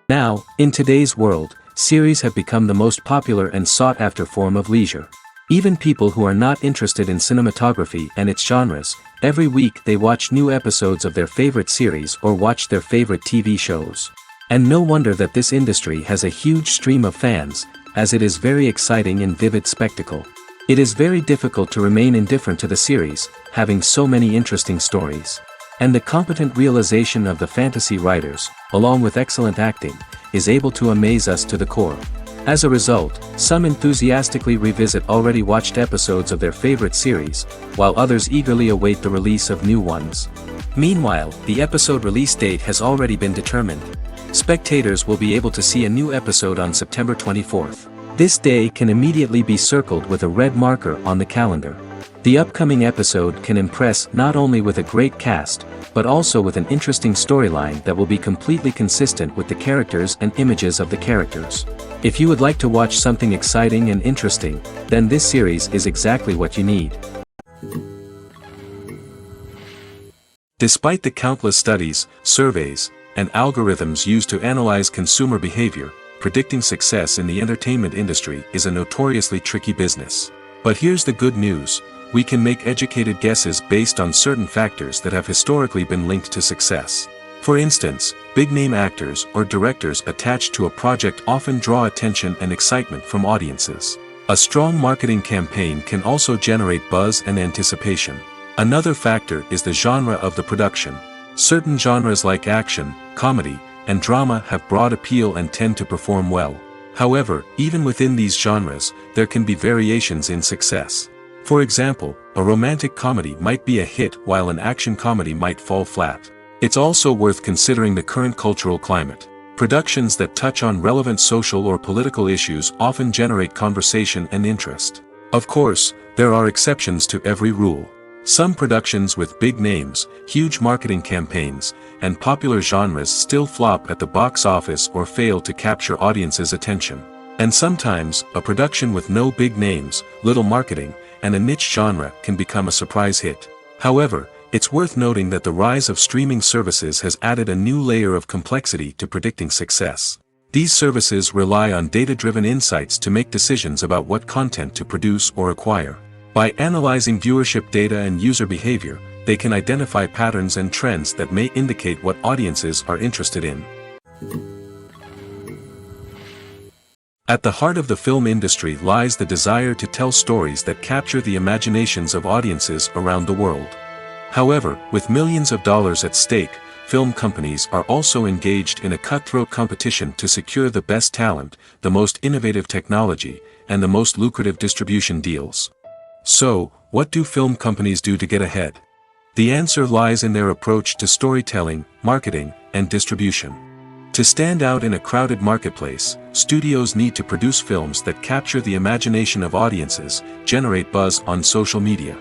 Now, in today's world, series have become the most popular and sought-after form of leisure. Even people who are not interested in cinematography and its genres, every week they watch new episodes of their favorite series or watch their favorite TV shows. And no wonder that this industry has a huge stream of fans, as it is very exciting and vivid spectacle. It is very difficult to remain indifferent to the series, having so many interesting stories. And the competent realization of the fantasy writers, along with excellent acting, is able to amaze us to the core. As a result, some enthusiastically revisit already watched episodes of their favorite series, while others eagerly await the release of new ones. Meanwhile, the episode release date has already been determined. Spectators will be able to see a new episode on September 24th. This day can immediately be circled with a red marker on the calendar. The upcoming episode can impress not only with a great cast, but also with an interesting storyline that will be completely consistent with the characters and images of the characters. If you would like to watch something exciting and interesting, then this series is exactly what you need. Despite the countless studies, surveys, and algorithms used to analyze consumer behavior, predicting success in the entertainment industry is a notoriously tricky business. But here's the good news. We can make educated guesses based on certain factors that have historically been linked to success. For instance, big-name actors or directors attached to a project often draw attention and excitement from audiences. A strong marketing campaign can also generate buzz and anticipation. Another factor is the genre of the production. Certain genres like action, comedy, and drama have broad appeal and tend to perform well. However, even within these genres, there can be variations in success. For example, a romantic comedy might be a hit while an action comedy might fall flat. It's also worth considering the current cultural climate. Productions that touch on relevant social or political issues often generate conversation and interest. Of course, there are exceptions to every rule. Some productions with big names, huge marketing campaigns, and popular genres still flop at the box office or fail to capture audiences' attention. And sometimes, a production with no big names, little marketing, and a niche genre can become a surprise hit. However, it's worth noting that the rise of streaming services has added a new layer of complexity to predicting success. These services rely on data-driven insights to make decisions about what content to produce or acquire. By analyzing viewership data and user behavior, they can identify patterns and trends that may indicate what audiences are interested in. At the heart of the film industry lies the desire to tell stories that capture the imaginations of audiences around the world. However, with millions of dollars at stake, film companies are also engaged in a cutthroat competition to secure the best talent, the most innovative technology, and the most lucrative distribution deals. So, what do film companies do to get ahead? The answer lies in their approach to storytelling, marketing, and distribution. To stand out in a crowded marketplace, studios need to produce films that capture the imagination of audiences, generate buzz on social media.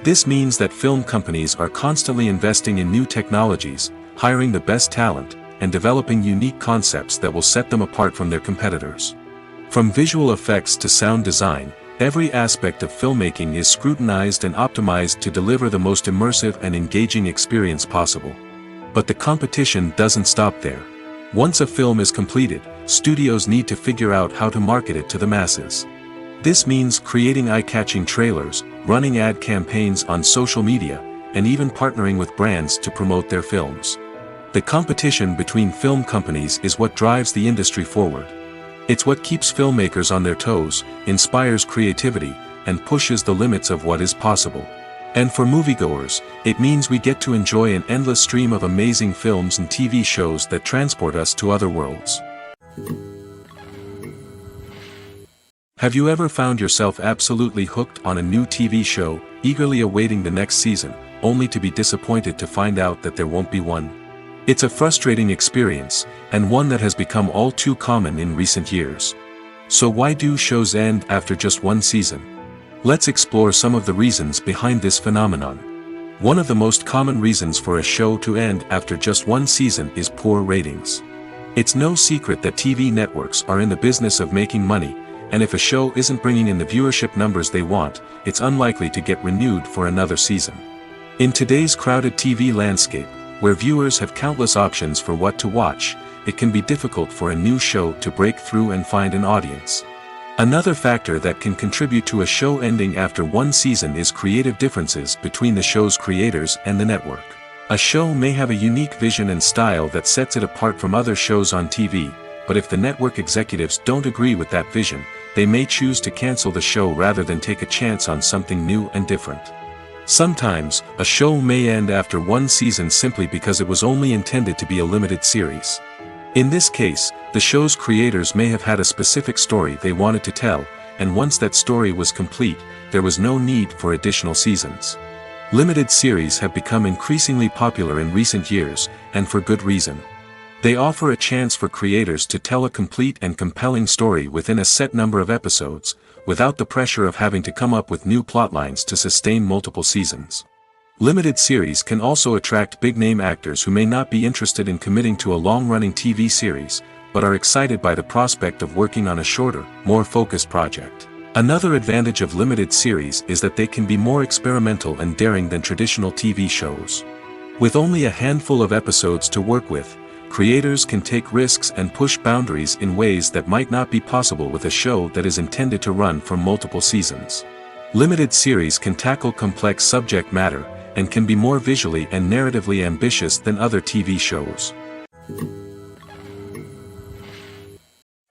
This means that film companies are constantly investing in new technologies, hiring the best talent, and developing unique concepts that will set them apart from their competitors. From visual effects to sound design, every aspect of filmmaking is scrutinized and optimized to deliver the most immersive and engaging experience possible. But the competition doesn't stop there. Once a film is completed, studios need to figure out how to market it to the masses. This means creating eye-catching trailers, running ad campaigns on social media, and even partnering with brands to promote their films. The competition between film companies is what drives the industry forward. It's what keeps filmmakers on their toes, inspires creativity, and pushes the limits of what is possible. And for moviegoers, it means we get to enjoy an endless stream of amazing films and TV shows that transport us to other worlds. Have you ever found yourself absolutely hooked on a new TV show, eagerly awaiting the next season, only to be disappointed to find out that there won't be one? It's a frustrating experience, and one that has become all too common in recent years. So why do shows end after just one season? Let's explore some of the reasons behind this phenomenon. One of the most common reasons for a show to end after just one season is poor ratings. It's no secret that TV networks are in the business of making money, and if a show isn't bringing in the viewership numbers they want, it's unlikely to get renewed for another season. In today's crowded TV landscape, where viewers have countless options for what to watch, it can be difficult for a new show to break through and find an audience. Another factor that can contribute to a show ending after one season is creative differences between the show's creators and the network. A show may have a unique vision and style that sets it apart from other shows on TV, but if the network executives don't agree with that vision, they may choose to cancel the show rather than take a chance on something new and different. Sometimes, a show may end after one season simply because it was only intended to be a limited series. In this case, the show's creators may have had a specific story they wanted to tell, and once that story was complete, there was no need for additional seasons. Limited series have become increasingly popular in recent years, and for good reason. They offer a chance for creators to tell a complete and compelling story within a set number of episodes, without the pressure of having to come up with new plotlines to sustain multiple seasons. Limited series can also attract big-name actors who may not be interested in committing to a long-running TV series, but are excited by the prospect of working on a shorter, more focused project. Another advantage of limited series is that they can be more experimental and daring than traditional TV shows. With only a handful of episodes to work with, creators can take risks and push boundaries in ways that might not be possible with a show that is intended to run for multiple seasons. Limited series can tackle complex subject matter, and can be more visually and narratively ambitious than other TV shows.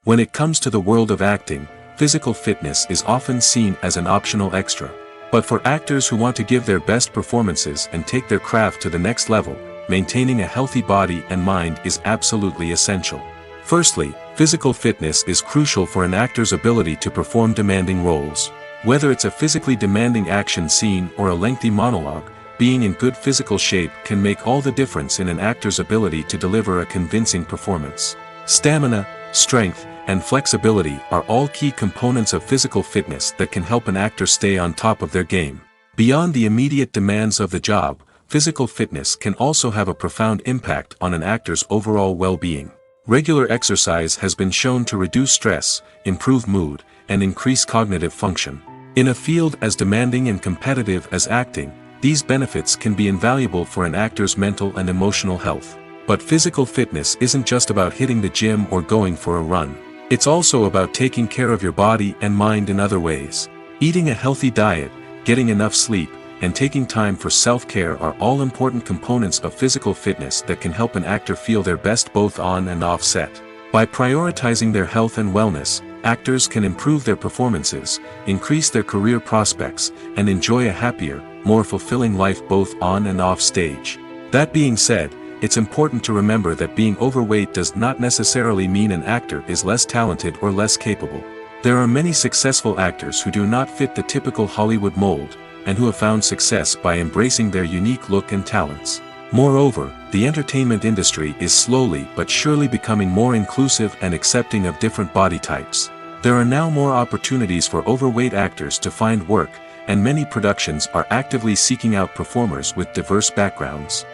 When it comes to the world of acting, physical fitness is often seen as an optional extra. But for actors who want to give their best performances and take their craft to the next level, maintaining a healthy body and mind is absolutely essential. Firstly, physical fitness is crucial for an actor's ability to perform demanding roles. Whether it's a physically demanding action scene or a lengthy monologue, being in good physical shape can make all the difference in an actor's ability to deliver a convincing performance. Stamina, strength, and flexibility are all key components of physical fitness that can help an actor stay on top of their game. Beyond the immediate demands of the job, physical fitness can also have a profound impact on an actor's overall well-being. Regular exercise has been shown to reduce stress, improve mood, and increase cognitive function. In a field as demanding and competitive as acting, these benefits can be invaluable for an actor's mental and emotional health. But physical fitness isn't just about hitting the gym or going for a run. It's also about taking care of your body and mind in other ways. Eating a healthy diet, getting enough sleep, and taking time for self-care are all important components of physical fitness that can help an actor feel their best both on and off set. By prioritizing their health and wellness, actors can improve their performances, increase their career prospects, and enjoy a happier, more fulfilling life both on and off stage. That being said, it's important to remember that being overweight does not necessarily mean an actor is less talented or less capable. There are many successful actors who do not fit the typical Hollywood mold, and who have found success by embracing their unique look and talents. Moreover, the entertainment industry is slowly but surely becoming more inclusive and accepting of different body types. There are now more opportunities for overweight actors to find work, and many productions are actively seeking out performers with diverse backgrounds.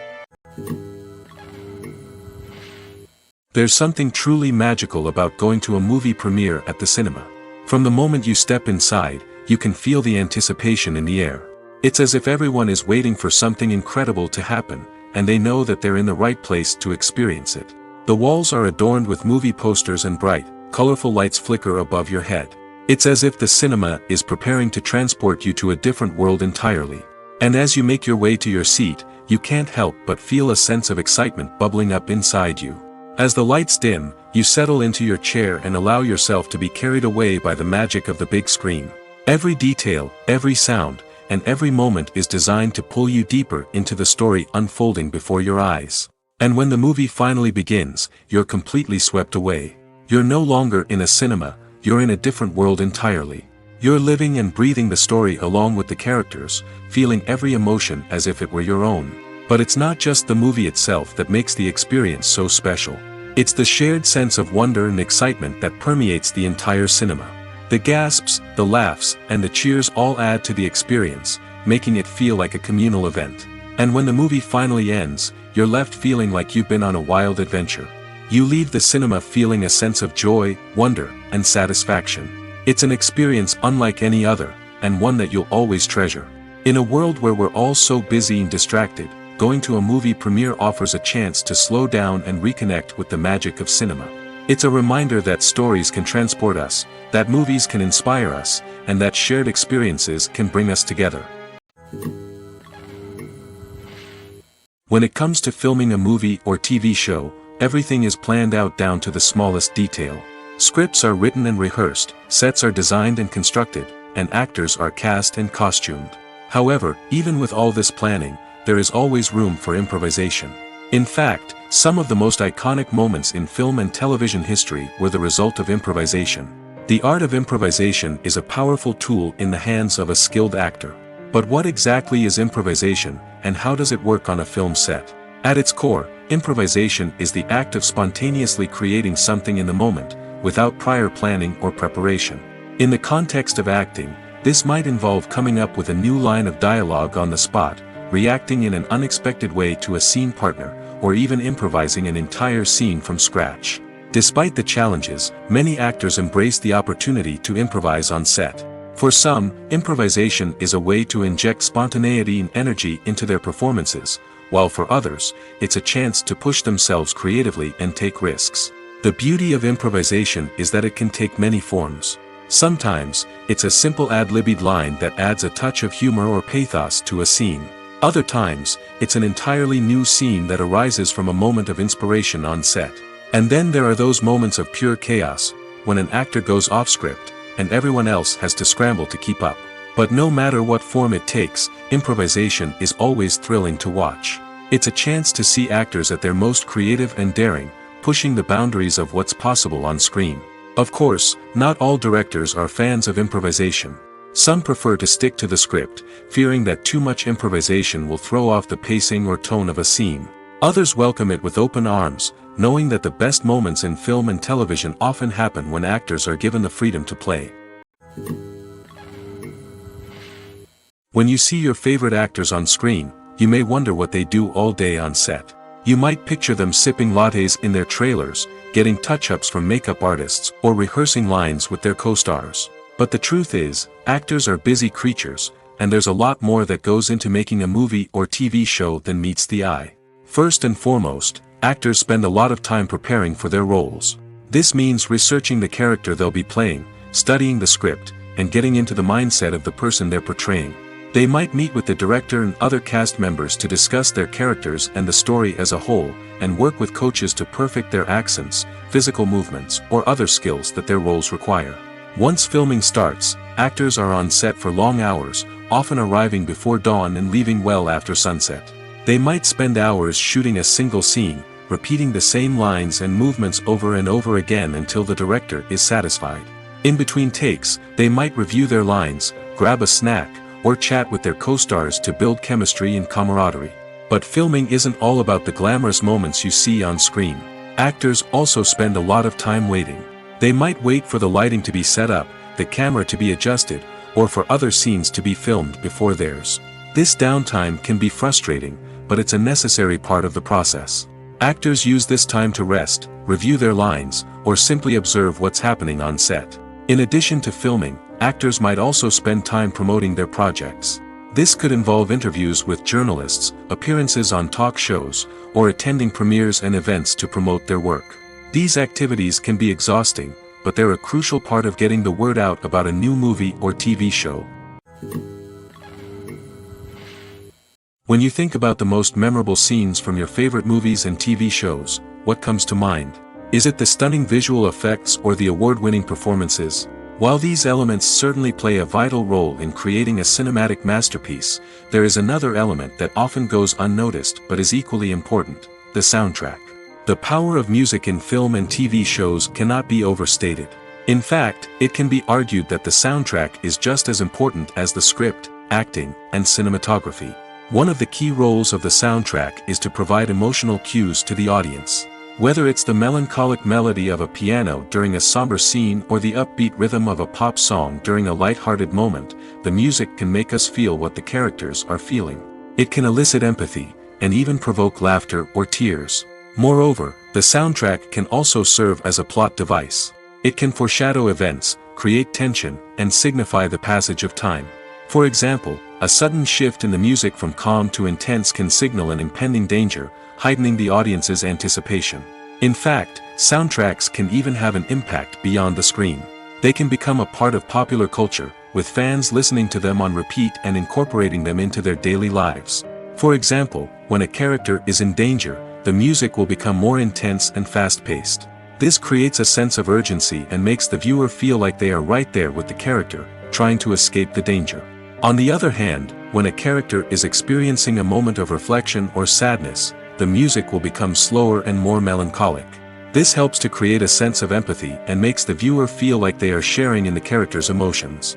There's something truly magical about going to a movie premiere at the cinema. From the moment you step inside, you can feel the anticipation in the air. It's as if everyone is waiting for something incredible to happen, and they know that they're in the right place to experience it. The walls are adorned with movie posters and bright, colorful lights flicker above your head. It's as if the cinema is preparing to transport you to a different world entirely. And as you make your way to your seat, you can't help but feel a sense of excitement bubbling up inside you. As the lights dim, you settle into your chair and allow yourself to be carried away by the magic of the big screen. Every detail, every sound, and every moment is designed to pull you deeper into the story unfolding before your eyes. And when the movie finally begins, you're completely swept away. You're no longer in a cinema, you're in a different world entirely. You're living and breathing the story along with the characters, feeling every emotion as if it were your own. But it's not just the movie itself that makes the experience so special. It's the shared sense of wonder and excitement that permeates the entire cinema. The gasps, the laughs, and the cheers all add to the experience, making it feel like a communal event. And when the movie finally ends, you're left feeling like you've been on a wild adventure. You leave the cinema feeling a sense of joy, wonder, and satisfaction. It's an experience unlike any other, and one that you'll always treasure. In a world where we're all so busy and distracted, going to a movie premiere offers a chance to slow down and reconnect with the magic of cinema. It's a reminder that stories can transport us, that movies can inspire us, and that shared experiences can bring us together. When it comes to filming a movie or TV show, everything is planned out down to the smallest detail. Scripts are written and rehearsed, sets are designed and constructed, and actors are cast and costumed. However, even with all this planning, there is always room for improvisation. In fact, some of the most iconic moments in film and television history were the result of improvisation. The art of improvisation is a powerful tool in the hands of a skilled actor. But what exactly is improvisation, and how does it work on a film set? At its core, improvisation is the act of spontaneously creating something in the moment, without prior planning or preparation. In the context of acting, this might involve coming up with a new line of dialogue on the spot, reacting in an unexpected way to a scene partner, or even improvising an entire scene from scratch. Despite the challenges, many actors embrace the opportunity to improvise on set. For some, improvisation is a way to inject spontaneity and energy into their performances, while for others, it's a chance to push themselves creatively and take risks. The beauty of improvisation is that it can take many forms. Sometimes, it's a simple ad-libbed line that adds a touch of humor or pathos to a scene. Other times, it's an entirely new scene that arises from a moment of inspiration on set. And then there are those moments of pure chaos, when an actor goes off script, and everyone else has to scramble to keep up. But no matter what form it takes, improvisation is always thrilling to watch. It's a chance to see actors at their most creative and daring, pushing the boundaries of what's possible on screen. Of course, not all directors are fans of improvisation. Some prefer to stick to the script, fearing that too much improvisation will throw off the pacing or tone of a scene. Others welcome it with open arms, knowing that the best moments in film and television often happen when actors are given the freedom to play. When you see your favorite actors on screen, you may wonder what they do all day on set. You might picture them sipping lattes in their trailers, getting touch-ups from makeup artists, or rehearsing lines with their co-stars. But the truth is, actors are busy creatures, and there's a lot more that goes into making a movie or TV show than meets the eye. First and foremost, actors spend a lot of time preparing for their roles. This means researching the character they'll be playing, studying the script, and getting into the mindset of the person they're portraying. They might meet with the director and other cast members to discuss their characters and the story as a whole, and work with coaches to perfect their accents, physical movements, or other skills that their roles require. Once filming starts, actors are on set for long hours, often arriving before dawn and leaving well after sunset. They might spend hours shooting a single scene, repeating the same lines and movements over and over again until the director is satisfied. In between takes, they might review their lines, grab a snack, or chat with their co-stars to build chemistry and camaraderie. But filming isn't all about the glamorous moments you see on screen. Actors also spend a lot of time waiting. They might wait for the lighting to be set up, the camera to be adjusted, or for other scenes to be filmed before theirs. This downtime can be frustrating, but it's a necessary part of the process. Actors use this time to rest, review their lines, or simply observe what's happening on set. In addition to filming, actors might also spend time promoting their projects. This could involve interviews with journalists, appearances on talk shows, or attending premieres and events to promote their work. These activities can be exhausting, but they're a crucial part of getting the word out about a new movie or TV show. When you think about the most memorable scenes from your favorite movies and TV shows, what comes to mind? Is it the stunning visual effects or the award-winning performances? While these elements certainly play a vital role in creating a cinematic masterpiece, there is another element that often goes unnoticed but is equally important: the soundtrack. The power of music in film and TV shows cannot be overstated. In fact, it can be argued that the soundtrack is just as important as the script, acting, and cinematography. One of the key roles of the soundtrack is to provide emotional cues to the audience. Whether it's the melancholic melody of a piano during a somber scene or the upbeat rhythm of a pop song during a light-hearted moment, the music can make us feel what the characters are feeling. It can elicit empathy, and even provoke laughter or tears. Moreover, the soundtrack can also serve as a plot device. It can foreshadow events, create tension, and signify the passage of time. For example, A sudden shift in the music from calm to intense can signal an impending danger, heightening the audience's anticipation. In fact, soundtracks can even have an impact beyond the screen. They can become a part of popular culture, with fans listening to them on repeat and incorporating them into their daily lives. For example, when a character is in danger, the music will become more intense and fast-paced. This creates a sense of urgency and makes the viewer feel like they are right there with the character, trying to escape the danger. On the other hand, when a character is experiencing a moment of reflection or sadness, the music will become slower and more melancholic. This helps to create a sense of empathy and makes the viewer feel like they are sharing in the character's emotions.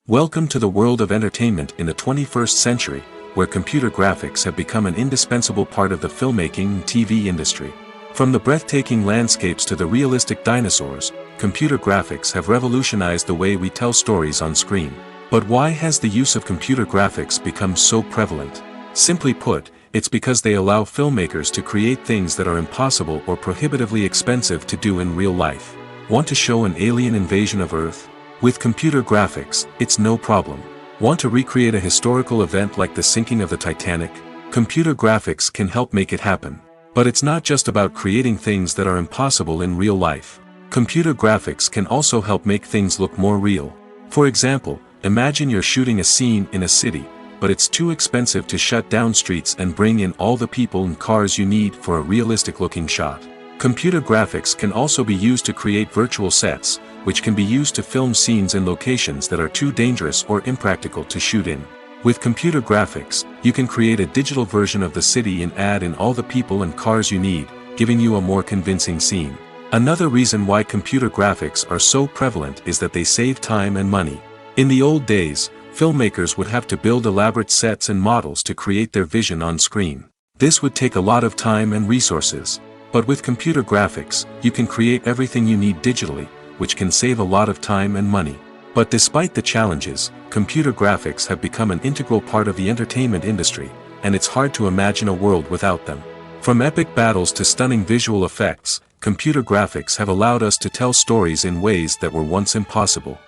Welcome to the world of entertainment in the 21st century, where computer graphics have become an indispensable part of the filmmaking and TV industry. From the breathtaking landscapes to the realistic dinosaurs, computer graphics have revolutionized the way we tell stories on screen. But why has the use of computer graphics become so prevalent? Simply put, it's because they allow filmmakers to create things that are impossible or prohibitively expensive to do in real life. Want to show an alien invasion of Earth? With computer graphics, it's no problem. Want to recreate a historical event like the sinking of the Titanic? Computer graphics can help make it happen. But it's not just about creating things that are impossible in real life. Computer graphics can also help make things look more real. For example, imagine you're shooting a scene in a city, but it's too expensive to shut down streets and bring in all the people and cars you need for a realistic-looking shot. Computer graphics can also be used to create virtual sets, which can be used to film scenes in locations that are too dangerous or impractical to shoot in. With computer graphics, you can create a digital version of the city and add in all the people and cars you need, giving you a more convincing scene. Another reason why computer graphics are so prevalent is that they save time and money. In the old days, filmmakers would have to build elaborate sets and models to create their vision on screen. This would take a lot of time and resources. But with computer graphics, you can create everything you need digitally, which can save a lot of time and money. But despite the challenges, computer graphics have become an integral part of the entertainment industry, and it's hard to imagine a world without them. From epic battles to stunning visual effects, computer graphics have allowed us to tell stories in ways that were once impossible.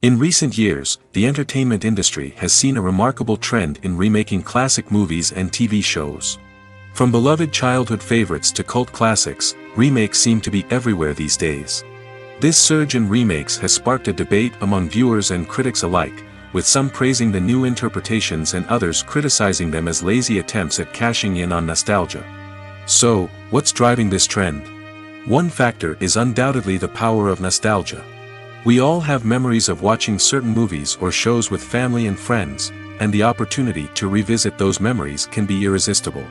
In recent years, the entertainment industry has seen a remarkable trend in remaking classic movies and TV shows. From beloved childhood favorites to cult classics, remakes seem to be everywhere these days. This surge in remakes has sparked a debate among viewers and critics alike, with some praising the new interpretations and others criticizing them as lazy attempts at cashing in on nostalgia. So, what's driving this trend? One factor is undoubtedly the power of nostalgia. We all have memories of watching certain movies or shows with family and friends, and the opportunity to revisit those memories can be irresistible.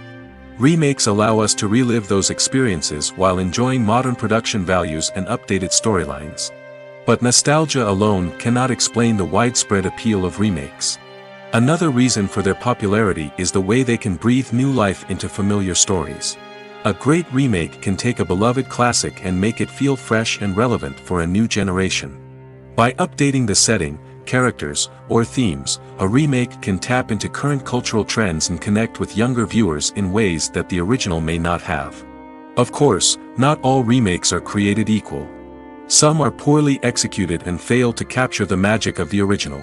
Remakes allow us to relive those experiences while enjoying modern production values and updated storylines. But nostalgia alone cannot explain the widespread appeal of remakes. Another reason for their popularity is the way they can breathe new life into familiar stories. A great remake can take a beloved classic and make it feel fresh and relevant for a new generation. By updating the setting, characters, or themes, a remake can tap into current cultural trends and connect with younger viewers in ways that the original may not have. Of course, not all remakes are created equal. Some are poorly executed and fail to capture the magic of the original.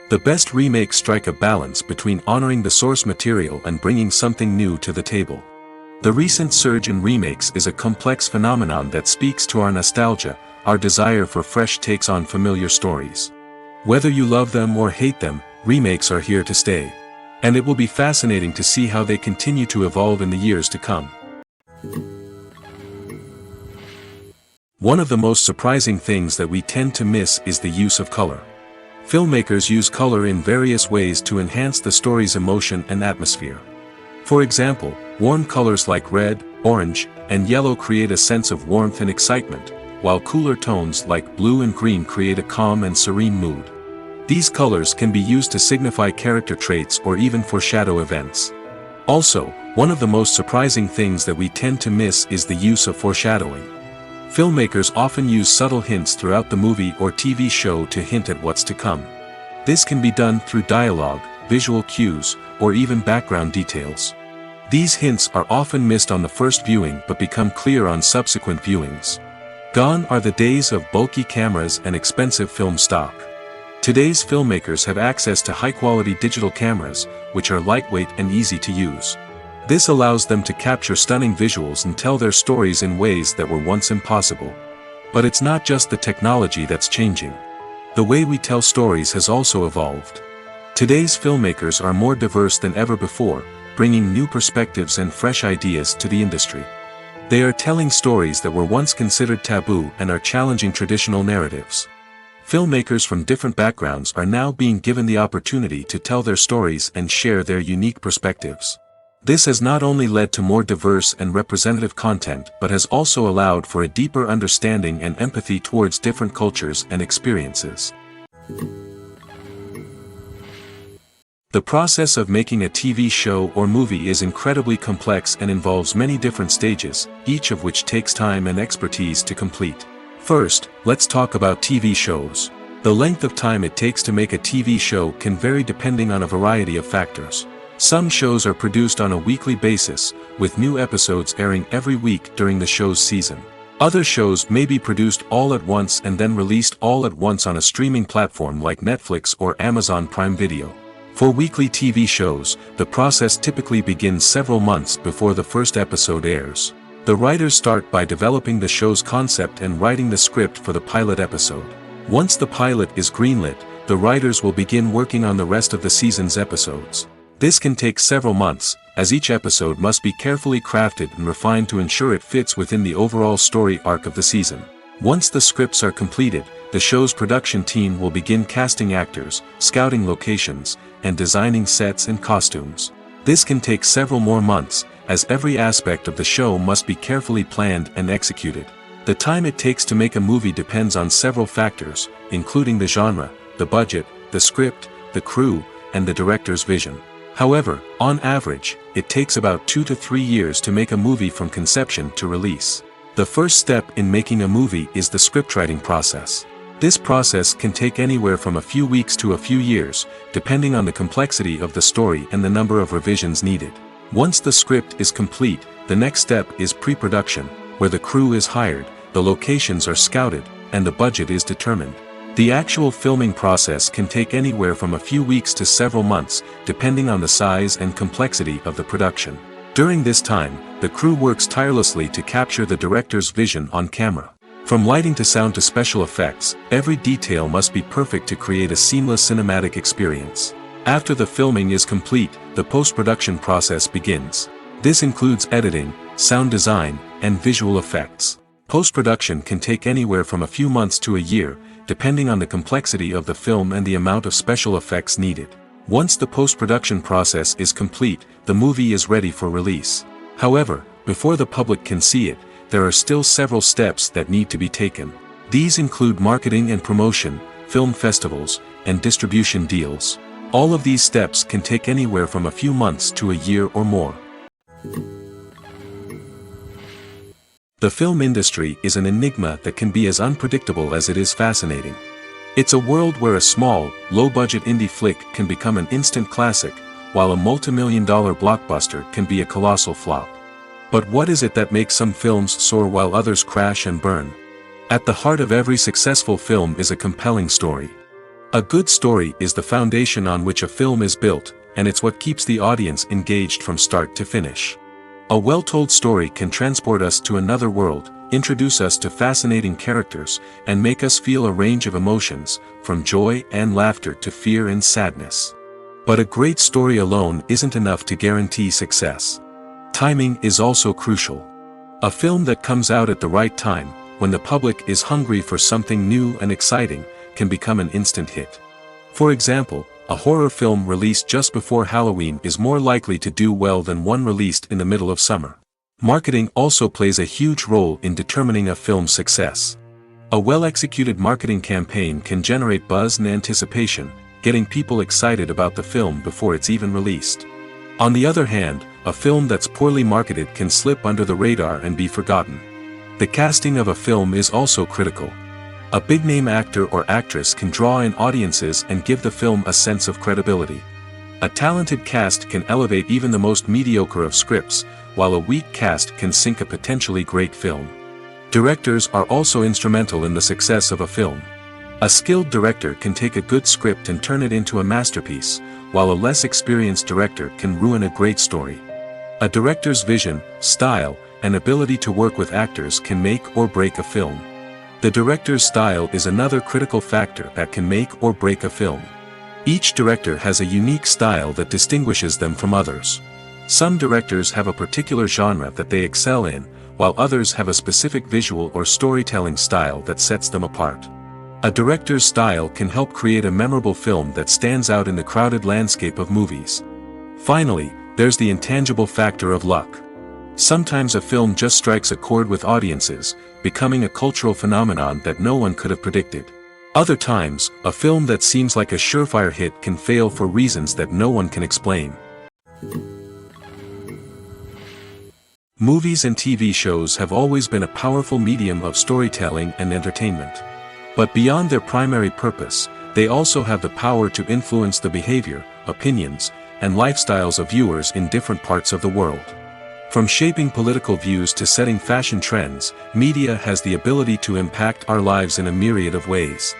The best remakes strike a balance between honoring the source material and bringing something new to the table. The recent surge in remakes is a complex phenomenon that speaks to our nostalgia, our desire for fresh takes on familiar stories. Whether you love them or hate them, remakes are here to stay. And it will be fascinating to see how they continue to evolve in the years to come. One of the most surprising things that we tend to miss is the use of color. Filmmakers use color in various ways to enhance the story's emotion and atmosphere. For example, warm colors like red, orange, and yellow create a sense of warmth and excitement, while cooler tones like blue and green create a calm and serene mood. These colors can be used to signify character traits or even foreshadow events. Also, one of the most surprising things that we tend to miss is the use of foreshadowing. Filmmakers often use subtle hints throughout the movie or TV show to hint at what's to come. This can be done through dialogue, visual cues, or even background details. These hints are often missed on the first viewing but become clear on subsequent viewings. Gone are the days of bulky cameras and expensive film stock. Today's filmmakers have access to high-quality digital cameras, which are lightweight and easy to use. This allows them to capture stunning visuals and tell their stories in ways that were once impossible. But it's not just the technology that's changing. The way we tell stories has also evolved. Today's filmmakers are more diverse than ever before, bringing new perspectives and fresh ideas to the industry. They are telling stories that were once considered taboo and are challenging traditional narratives. Filmmakers from different backgrounds are now being given the opportunity to tell their stories and share their unique perspectives. This has not only led to more diverse and representative content but has also allowed for a deeper understanding and empathy towards different cultures and experiences. The process of making a TV show or movie is incredibly complex and involves many different stages, each of which takes time and expertise to complete. First, let's talk about TV shows. The length of time it takes to make a TV show can vary depending on a variety of factors. Some shows are produced on a weekly basis, with new episodes airing every week during the show's season. Other shows may be produced all at once and then released all at once on a streaming platform like Netflix or Amazon Prime Video. For weekly TV shows, the process typically begins several months before the first episode airs. The writers start by developing the show's concept and writing the script for the pilot episode. Once the pilot is greenlit, the writers will begin working on the rest of the season's episodes. This can take several months, as each episode must be carefully crafted and refined to ensure it fits within the overall story arc of the season. Once the scripts are completed, the show's production team will begin casting actors, scouting locations, and designing sets and costumes. This can take several more months, as every aspect of the show must be carefully planned and executed. The time it takes to make a movie depends on several factors, including the genre, the budget, the script, the crew, and the director's vision. However, on average, it takes about 2 to 3 years to make a movie from conception to release. The first step in making a movie is the scriptwriting process. This process can take anywhere from a few weeks to a few years, depending on the complexity of the story and the number of revisions needed. Once the script is complete, the next step is pre-production, where the crew is hired, the locations are scouted, and the budget is determined. The actual filming process can take anywhere from a few weeks to several months, depending on the size and complexity of the production. During this time, the crew works tirelessly to capture the director's vision on camera. From lighting to sound to special effects, every detail must be perfect to create a seamless cinematic experience. After the filming is complete, the post-production process begins. This includes editing, sound design, and visual effects. Post-production can take anywhere from a few months to a year, depending on the complexity of the film and the amount of special effects needed. Once the post-production process is complete, the movie is ready for release. However, before the public can see it, there are still several steps that need to be taken. These include marketing and promotion, film festivals, and distribution deals. All of these steps can take anywhere from a few months to a year or more. The film industry is an enigma that can be as unpredictable as it is fascinating. It's a world where a small, low-budget indie flick can become an instant classic, while a multi-million-dollar blockbuster can be a colossal flop. But what is it that makes some films soar while others crash and burn? At the heart of every successful film is a compelling story. A good story is the foundation on which a film is built, and it's what keeps the audience engaged from start to finish. A well-told story can transport us to another world, introduce us to fascinating characters, and make us feel a range of emotions, from joy and laughter to fear and sadness. But a great story alone isn't enough to guarantee success. Timing is also crucial. A film that comes out at the right time, when the public is hungry for something new and exciting, can become an instant hit. For example, a horror film released just before Halloween is more likely to do well than one released in the middle of summer. Marketing also plays a huge role in determining a film's success. A well-executed marketing campaign can generate buzz and anticipation, getting people excited about the film before it's even released. On the other hand, a film that's poorly marketed can slip under the radar and be forgotten. The casting of a film is also critical. A big-name actor or actress can draw in audiences and give the film a sense of credibility. A talented cast can elevate even the most mediocre of scripts, while a weak cast can sink a potentially great film. Directors are also instrumental in the success of a film. A skilled director can take a good script and turn it into a masterpiece, while a less experienced director can ruin a great story. A director's vision, style, and ability to work with actors can make or break a film. The director's style is another critical factor that can make or break a film. Each director has a unique style that distinguishes them from others. Some directors have a particular genre that they excel in, while others have a specific visual or storytelling style that sets them apart. A director's style can help create a memorable film that stands out in the crowded landscape of movies. Finally, there's the intangible factor of luck. Sometimes a film just strikes a chord with audiences, becoming a cultural phenomenon that no one could have predicted. Other times, a film that seems like a surefire hit can fail for reasons that no one can explain. Movies and TV shows have always been a powerful medium of storytelling and entertainment. But beyond their primary purpose, they also have the power to influence the behavior, opinions, and lifestyles of viewers in different parts of the world. From shaping political views to setting fashion trends, media has the ability to impact our lives in a myriad of ways.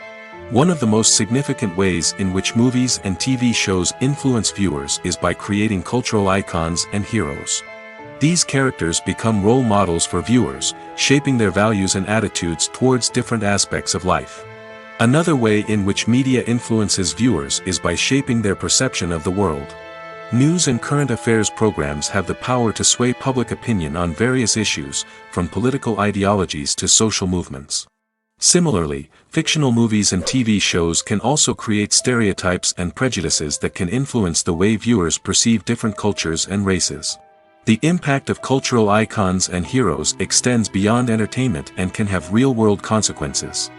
One of the most significant ways in which movies and TV shows influence viewers is by creating cultural icons and heroes. These characters become role models for viewers, shaping their values and attitudes towards different aspects of life. Another way in which media influences viewers is by shaping their perception of the world. News and current affairs programs have the power to sway public opinion on various issues, from political ideologies to social movements. Similarly, fictional movies and TV shows can also create stereotypes and prejudices that can influence the way viewers perceive different cultures and races. The impact of cultural icons and heroes extends beyond entertainment and can have real-world consequences.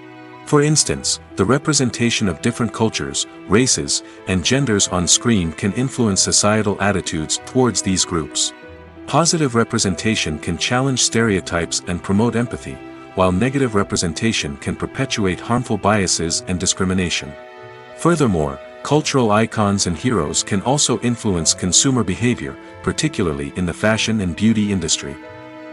For instance, the representation of different cultures, races, and genders on screen can influence societal attitudes towards these groups. Positive representation can challenge stereotypes and promote empathy, while negative representation can perpetuate harmful biases and discrimination. Furthermore, cultural icons and heroes can also influence consumer behavior, particularly in the fashion and beauty industry.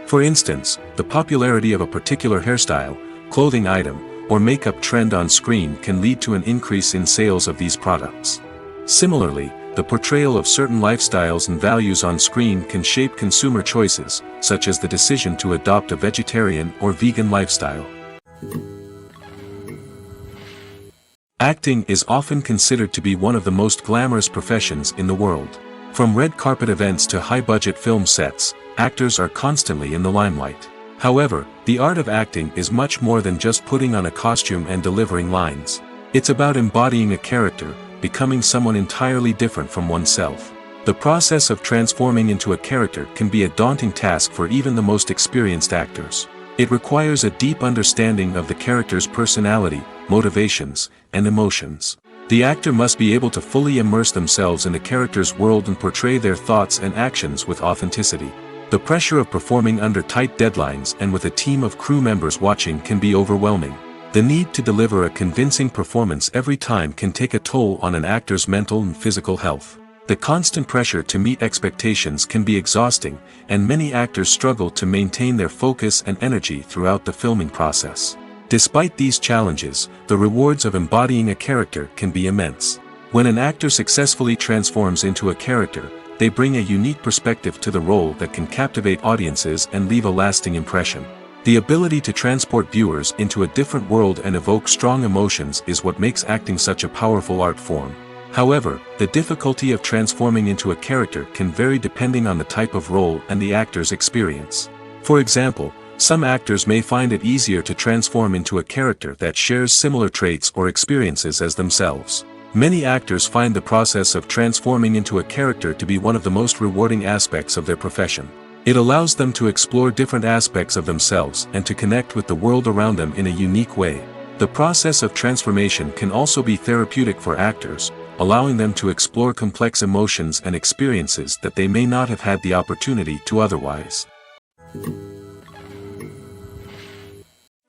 For instance, the popularity of a particular hairstyle, clothing item, or makeup trend on screen can lead to an increase in sales of these products. Similarly, the portrayal of certain lifestyles and values on screen can shape consumer choices, such as the decision to adopt a vegetarian or vegan lifestyle. Acting is often considered to be one of the most glamorous professions in the world. From red carpet events to high-budget film sets, actors are constantly in the limelight. However, the art of acting is much more than just putting on a costume and delivering lines. It's about embodying a character, becoming someone entirely different from oneself. The process of transforming into a character can be a daunting task for even the most experienced actors. It requires a deep understanding of the character's personality, motivations, and emotions. The actor must be able to fully immerse themselves in the character's world and portray their thoughts and actions with authenticity. The pressure of performing under tight deadlines and with a team of crew members watching can be overwhelming. The need to deliver a convincing performance every time can take a toll on an actor's mental and physical health. The constant pressure to meet expectations can be exhausting, and many actors struggle to maintain their focus and energy throughout the filming process. Despite these challenges, the rewards of embodying a character can be immense. When an actor successfully transforms into a character, they bring a unique perspective to the role that can captivate audiences and leave a lasting impression. The ability to transport viewers into a different world and evoke strong emotions is what makes acting such a powerful art form. However, the difficulty of transforming into a character can vary depending on the type of role and the actor's experience. For example, some actors may find it easier to transform into a character that shares similar traits or experiences as themselves. Many actors find the process of transforming into a character to be one of the most rewarding aspects of their profession. It allows them to explore different aspects of themselves and to connect with the world around them in a unique way. The process of transformation can also be therapeutic for actors, allowing them to explore complex emotions and experiences that they may not have had the opportunity to otherwise.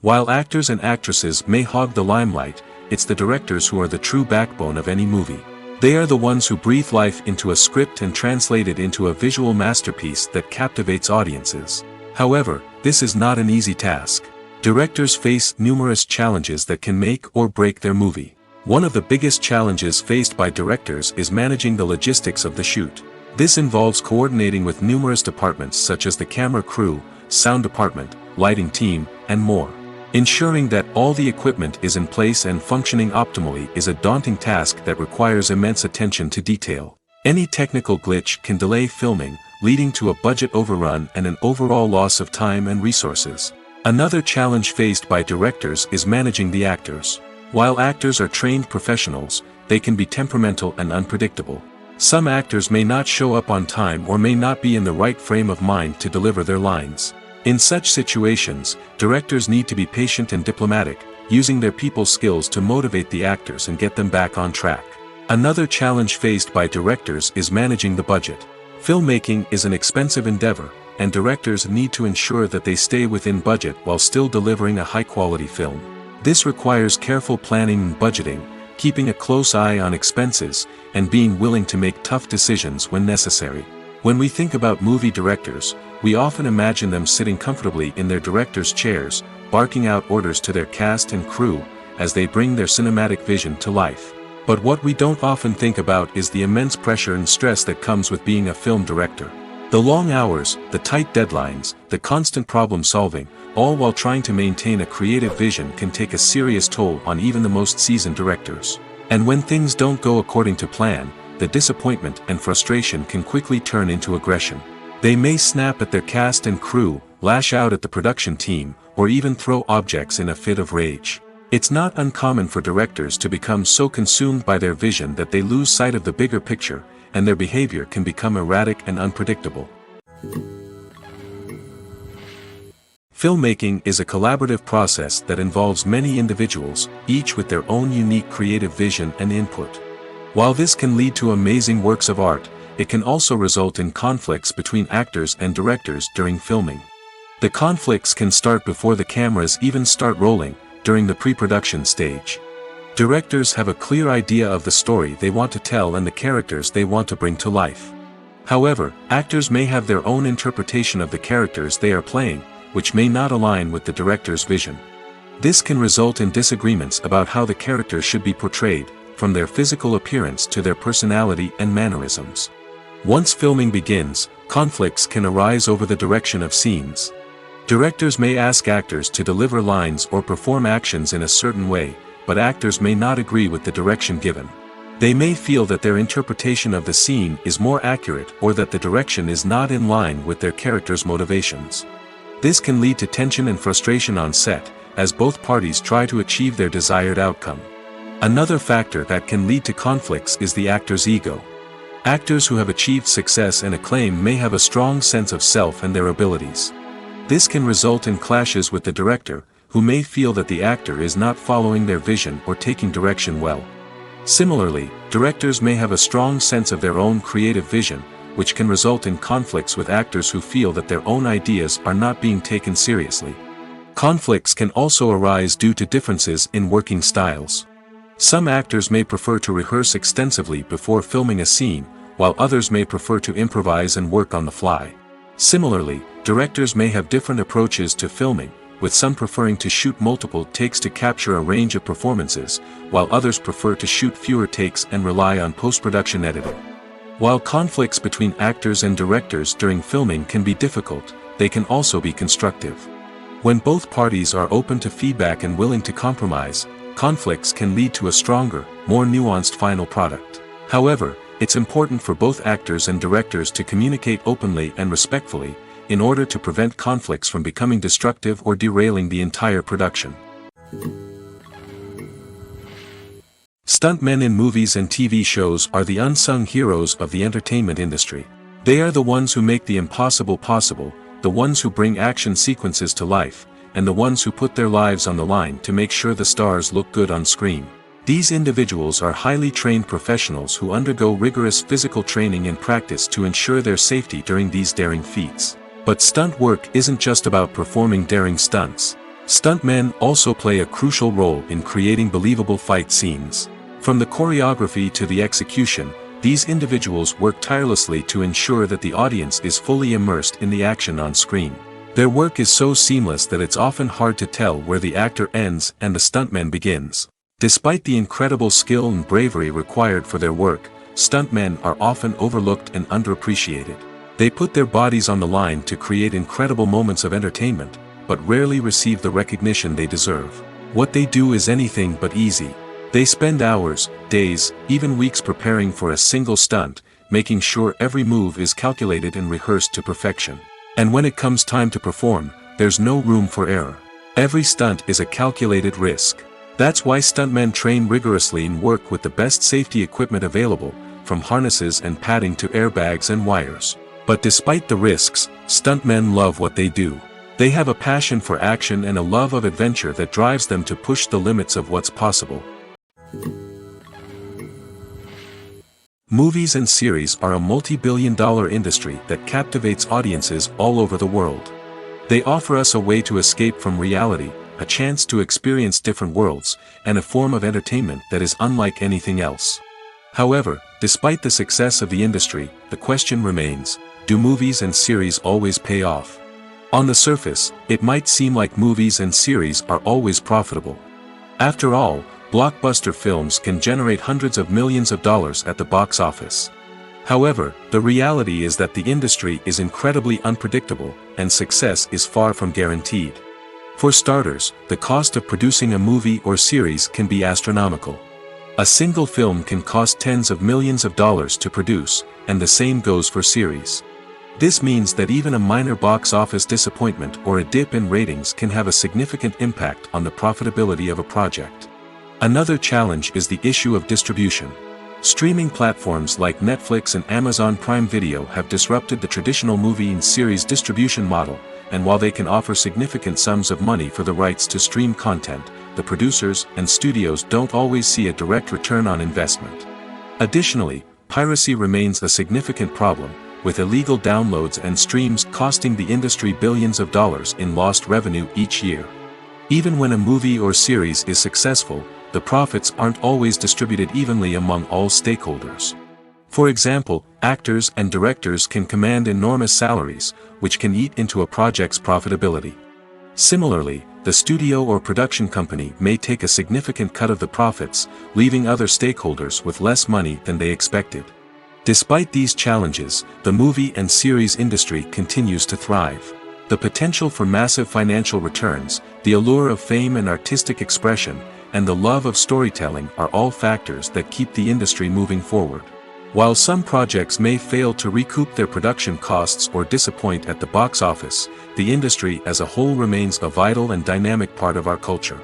While actors and actresses may hog the limelight, it's the directors who are the true backbone of any movie. They are the ones who breathe life into a script and translate it into a visual masterpiece that captivates audiences. However, this is not an easy task. Directors face numerous challenges that can make or break their movie. One of the biggest challenges faced by directors is managing the logistics of the shoot. This involves coordinating with numerous departments such as the camera crew, sound department, lighting team, and more. Ensuring that all the equipment is in place and functioning optimally is a daunting task that requires immense attention to detail. Any technical glitch can delay filming, leading to a budget overrun and an overall loss of time and resources. Another challenge faced by directors is managing the actors. While actors are trained professionals, they can be temperamental and unpredictable. Some actors may not show up on time or may not be in the right frame of mind to deliver their lines. In such situations, directors need to be patient and diplomatic, using their people skills to motivate the actors and get them back on track. Another challenge faced by directors is managing the budget. Filmmaking is an expensive endeavor, and directors need to ensure that they stay within budget while still delivering a high-quality film. This requires careful planning and budgeting, keeping a close eye on expenses, and being willing to make tough decisions when necessary. When we think about movie directors, we often imagine them sitting comfortably in their director's chairs, barking out orders to their cast and crew, as they bring their cinematic vision to life. But what we don't often think about is the immense pressure and stress that comes with being a film director. The long hours, the tight deadlines, the constant problem solving, all while trying to maintain a creative vision can take a serious toll on even the most seasoned directors. And when things don't go according to plan, the disappointment and frustration can quickly turn into aggression. They may snap at their cast and crew, lash out at the production team, or even throw objects in a fit of rage. It's not uncommon for directors to become so consumed by their vision that they lose sight of the bigger picture, and their behavior can become erratic and unpredictable. Filmmaking is a collaborative process that involves many individuals, each with their own unique creative vision and input. While this can lead to amazing works of art, it can also result in conflicts between actors and directors during filming. The conflicts can start before the cameras even start rolling, during the pre-production stage. Directors have a clear idea of the story they want to tell and the characters they want to bring to life. However, actors may have their own interpretation of the characters they are playing, which may not align with the director's vision. This can result in disagreements about how the characters should be portrayed, from their physical appearance to their personality and mannerisms. Once filming begins, conflicts can arise over the direction of scenes. Directors may ask actors to deliver lines or perform actions in a certain way, but actors may not agree with the direction given. They may feel that their interpretation of the scene is more accurate or that the direction is not in line with their character's motivations. This can lead to tension and frustration on set, as both parties try to achieve their desired outcome. Another factor that can lead to conflicts is the actor's ego. Actors who have achieved success and acclaim may have a strong sense of self and their abilities. This can result in clashes with the director, who may feel that the actor is not following their vision or taking direction well. Similarly, directors may have a strong sense of their own creative vision, which can result in conflicts with actors who feel that their own ideas are not being taken seriously. Conflicts can also arise due to differences in working styles. Some actors may prefer to rehearse extensively before filming a scene, while others may prefer to improvise and work on the fly. Similarly, directors may have different approaches to filming, with some preferring to shoot multiple takes to capture a range of performances, while others prefer to shoot fewer takes and rely on post-production editing. While conflicts between actors and directors during filming can be difficult, they can also be constructive. When both parties are open to feedback and willing to compromise, conflicts can lead to a stronger, more nuanced final product. However, it's important for both actors and directors to communicate openly and respectfully, in order to prevent conflicts from becoming destructive or derailing the entire production. Stuntmen in movies and TV shows are the unsung heroes of the entertainment industry. They are the ones who make the impossible possible, the ones who bring action sequences to life, and the ones who put their lives on the line to make sure the stars look good on screen. These individuals are highly trained professionals who undergo rigorous physical training and practice to ensure their safety during these daring feats. But stunt work isn't just about performing daring stunts. Stuntmen also play a crucial role in creating believable fight scenes. From the choreography to the execution, these individuals work tirelessly to ensure that the audience is fully immersed in the action on screen. Their work is so seamless that it's often hard to tell where the actor ends and the stuntman begins. Despite the incredible skill and bravery required for their work, stuntmen are often overlooked and underappreciated. They put their bodies on the line to create incredible moments of entertainment, but rarely receive the recognition they deserve. What they do is anything but easy. They spend hours, days, even weeks preparing for a single stunt, making sure every move is calculated and rehearsed to perfection. And when it comes time to perform, there's no room for error. Every stunt is a calculated risk. That's why stuntmen train rigorously and work with the best safety equipment available, from harnesses and padding to airbags and wires. But despite the risks, stuntmen love what they do. They have a passion for action and a love of adventure that drives them to push the limits of what's possible. Movies and series are a multi-billion-dollar industry that captivates audiences all over the world. They offer us a way to escape from reality, a chance to experience different worlds, and a form of entertainment that is unlike anything else. However, despite the success of the industry, the question remains, do movies and series always pay off? On the surface, it might seem like movies and series are always profitable. After all, blockbuster films can generate hundreds of millions of dollars at the box office. However, the reality is that the industry is incredibly unpredictable, and success is far from guaranteed. For starters, the cost of producing a movie or series can be astronomical. A single film can cost tens of millions of dollars to produce, and the same goes for series. This means that even a minor box office disappointment or a dip in ratings can have a significant impact on the profitability of a project. Another challenge is the issue of distribution. Streaming platforms like Netflix and Amazon Prime Video have disrupted the traditional movie and series distribution model, and while they can offer significant sums of money for the rights to stream content, the producers and studios don't always see a direct return on investment. Additionally, piracy remains a significant problem, with illegal downloads and streams costing the industry billions of dollars in lost revenue each year. Even when a movie or series is successful, the profits aren't always distributed evenly among all stakeholders. For example, actors and directors can command enormous salaries, which can eat into a project's profitability. Similarly, the studio or production company may take a significant cut of the profits, leaving other stakeholders with less money than they expected. Despite these challenges, the movie and series industry continues to thrive. The potential for massive financial returns, the allure of fame and artistic expression, and the love of storytelling are all factors that keep the industry moving forward. While some projects may fail to recoup their production costs or disappoint at the box office, the industry as a whole remains a vital and dynamic part of our culture.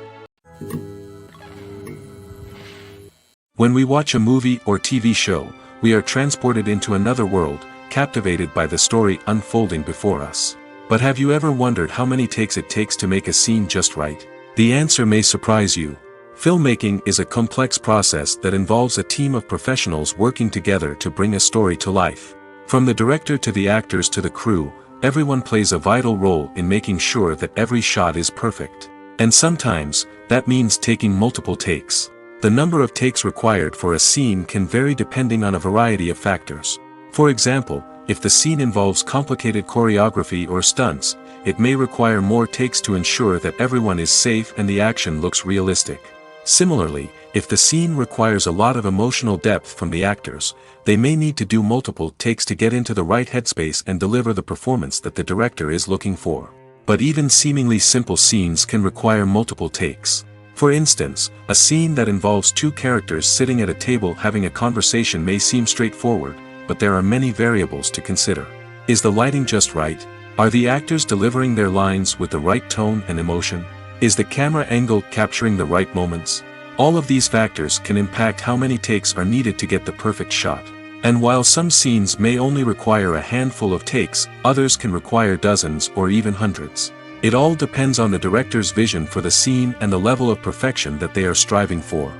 When we watch a movie or TV show, we are transported into another world, captivated by the story unfolding before us. But have you ever wondered how many takes it takes to make a scene just right? The answer may surprise you. Filmmaking is a complex process that involves a team of professionals working together to bring a story to life. From the director to the actors to the crew, everyone plays a vital role in making sure that every shot is perfect. And sometimes, that means taking multiple takes. The number of takes required for a scene can vary depending on a variety of factors. For example, if the scene involves complicated choreography or stunts, it may require more takes to ensure that everyone is safe and the action looks realistic. Similarly, if the scene requires a lot of emotional depth from the actors, they may need to do multiple takes to get into the right headspace and deliver the performance that the director is looking for. But even seemingly simple scenes can require multiple takes. For instance, a scene that involves two characters sitting at a table having a conversation may seem straightforward, but there are many variables to consider. Is the lighting just right? Are the actors delivering their lines with the right tone and emotion? Is the camera angle capturing the right moments? All of these factors can impact how many takes are needed to get the perfect shot. And while some scenes may only require a handful of takes, others can require dozens or even hundreds. It all depends on the director's vision for the scene and the level of perfection that they are striving for.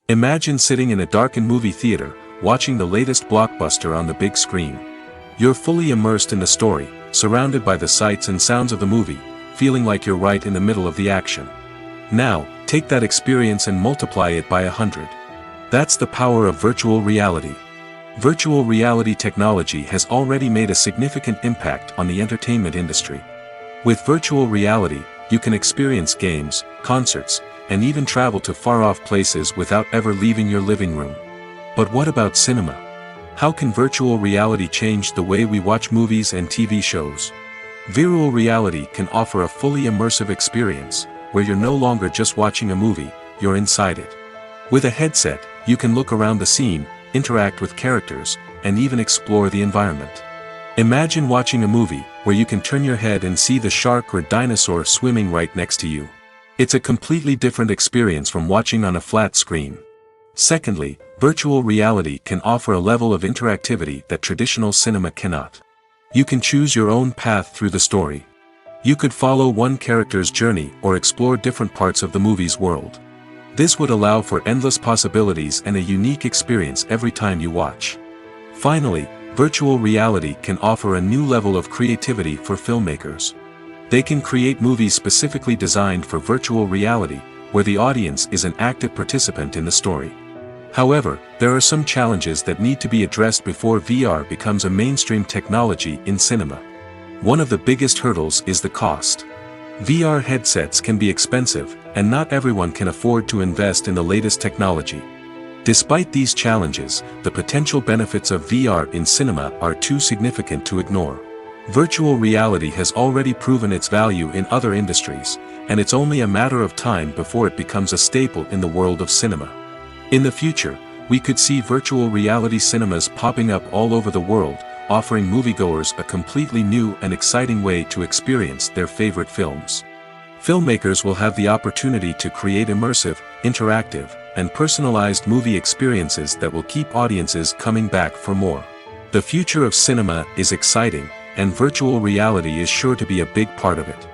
Imagine sitting in a darkened movie theater, watching the latest blockbuster on the big screen. You're fully immersed in the story, surrounded by the sights and sounds of the movie, feeling like you're right in the middle of the action. Now, take that experience and multiply it by 100. That's the power of virtual reality. Virtual reality technology has already made a significant impact on the entertainment industry. With virtual reality, you can experience games, concerts, and even travel to far-off places without ever leaving your living room. But what about cinema? How can virtual reality change the way we watch movies and TV shows? Virtual reality can offer a fully immersive experience, where you're no longer just watching a movie, you're inside it. With a headset, you can look around the scene, interact with characters, and even explore the environment. Imagine watching a movie, where you can turn your head and see the shark or dinosaur swimming right next to you. It's a completely different experience from watching on a flat screen. Secondly, virtual reality can offer a level of interactivity that traditional cinema cannot. You can choose your own path through the story. You could follow one character's journey or explore different parts of the movie's world. This would allow for endless possibilities and a unique experience every time you watch. Finally, virtual reality can offer a new level of creativity for filmmakers. They can create movies specifically designed for virtual reality, where the audience is an active participant in the story. However, there are some challenges that need to be addressed before VR becomes a mainstream technology in cinema. One of the biggest hurdles is the cost. VR headsets can be expensive, and not everyone can afford to invest in the latest technology. Despite these challenges, the potential benefits of VR in cinema are too significant to ignore. Virtual reality has already proven its value in other industries, and it's only a matter of time before it becomes a staple in the world of cinema. In the future, we could see virtual reality cinemas popping up all over the world, offering moviegoers a completely new and exciting way to experience their favorite films. Filmmakers will have the opportunity to create immersive, interactive, and personalized movie experiences that will keep audiences coming back for more. The future of cinema is exciting, and virtual reality is sure to be a big part of it.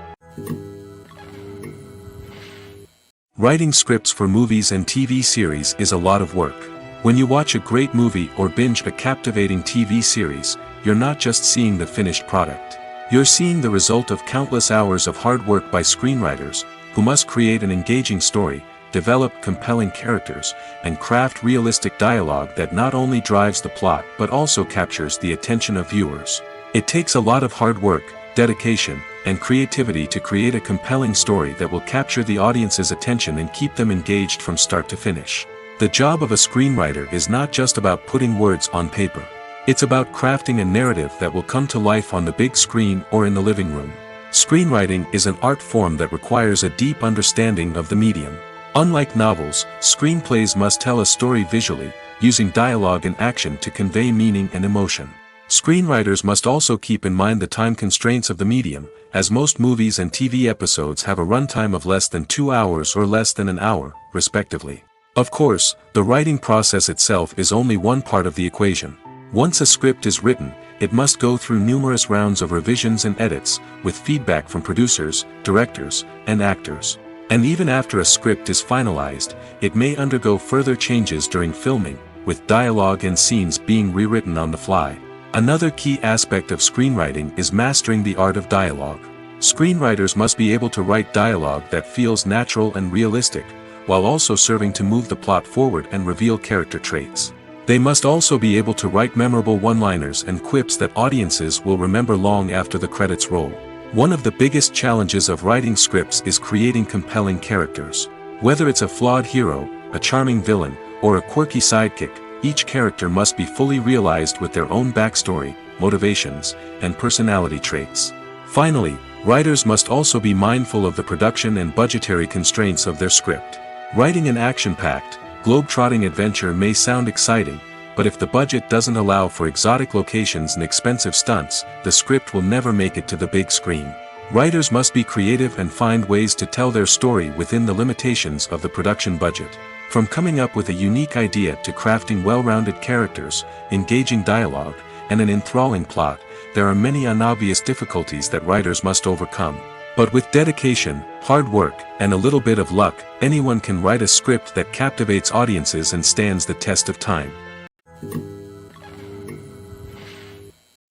Writing scripts for movies and TV series is a lot of work. When you watch a great movie or binge a captivating TV series, you're not just seeing the finished product. You're seeing the result of countless hours of hard work by screenwriters, who must create an engaging story, develop compelling characters, and craft realistic dialogue that not only drives the plot but also captures the attention of viewers. It takes a lot of hard work, dedication, and creativity to create a compelling story that will capture the audience's attention and keep them engaged from start to finish. The job of a screenwriter is not just about putting words on paper. It's about crafting a narrative that will come to life on the big screen or in the living room. Screenwriting is an art form that requires a deep understanding of the medium. Unlike novels, screenplays must tell a story visually, using dialogue and action to convey meaning and emotion. Screenwriters must also keep in mind the time constraints of the medium, as most movies and TV episodes have a runtime of less than 2 hours or less than an hour, respectively. Of course, the writing process itself is only one part of the equation. Once a script is written, it must go through numerous rounds of revisions and edits, with feedback from producers, directors, and actors. And even after a script is finalized, it may undergo further changes during filming, with dialogue and scenes being rewritten on the fly. Another key aspect of screenwriting is mastering the art of dialogue. Screenwriters must be able to write dialogue that feels natural and realistic, while also serving to move the plot forward and reveal character traits. They must also be able to write memorable one-liners and quips that audiences will remember long after the credits roll. One of the biggest challenges of writing scripts is creating compelling characters. Whether it's a flawed hero, a charming villain, or a quirky sidekick, each character must be fully realized with their own backstory, motivations, and personality traits. Finally, writers must also be mindful of the production and budgetary constraints of their script. Writing an action-packed, globe-trotting adventure may sound exciting, but if the budget doesn't allow for exotic locations and expensive stunts, the script will never make it to the big screen. Writers must be creative and find ways to tell their story within the limitations of the production budget. From coming up with a unique idea to crafting well-rounded characters, engaging dialogue, and an enthralling plot, there are many unobvious difficulties that writers must overcome. But with dedication, hard work, and a little bit of luck, anyone can write a script that captivates audiences and stands the test of time.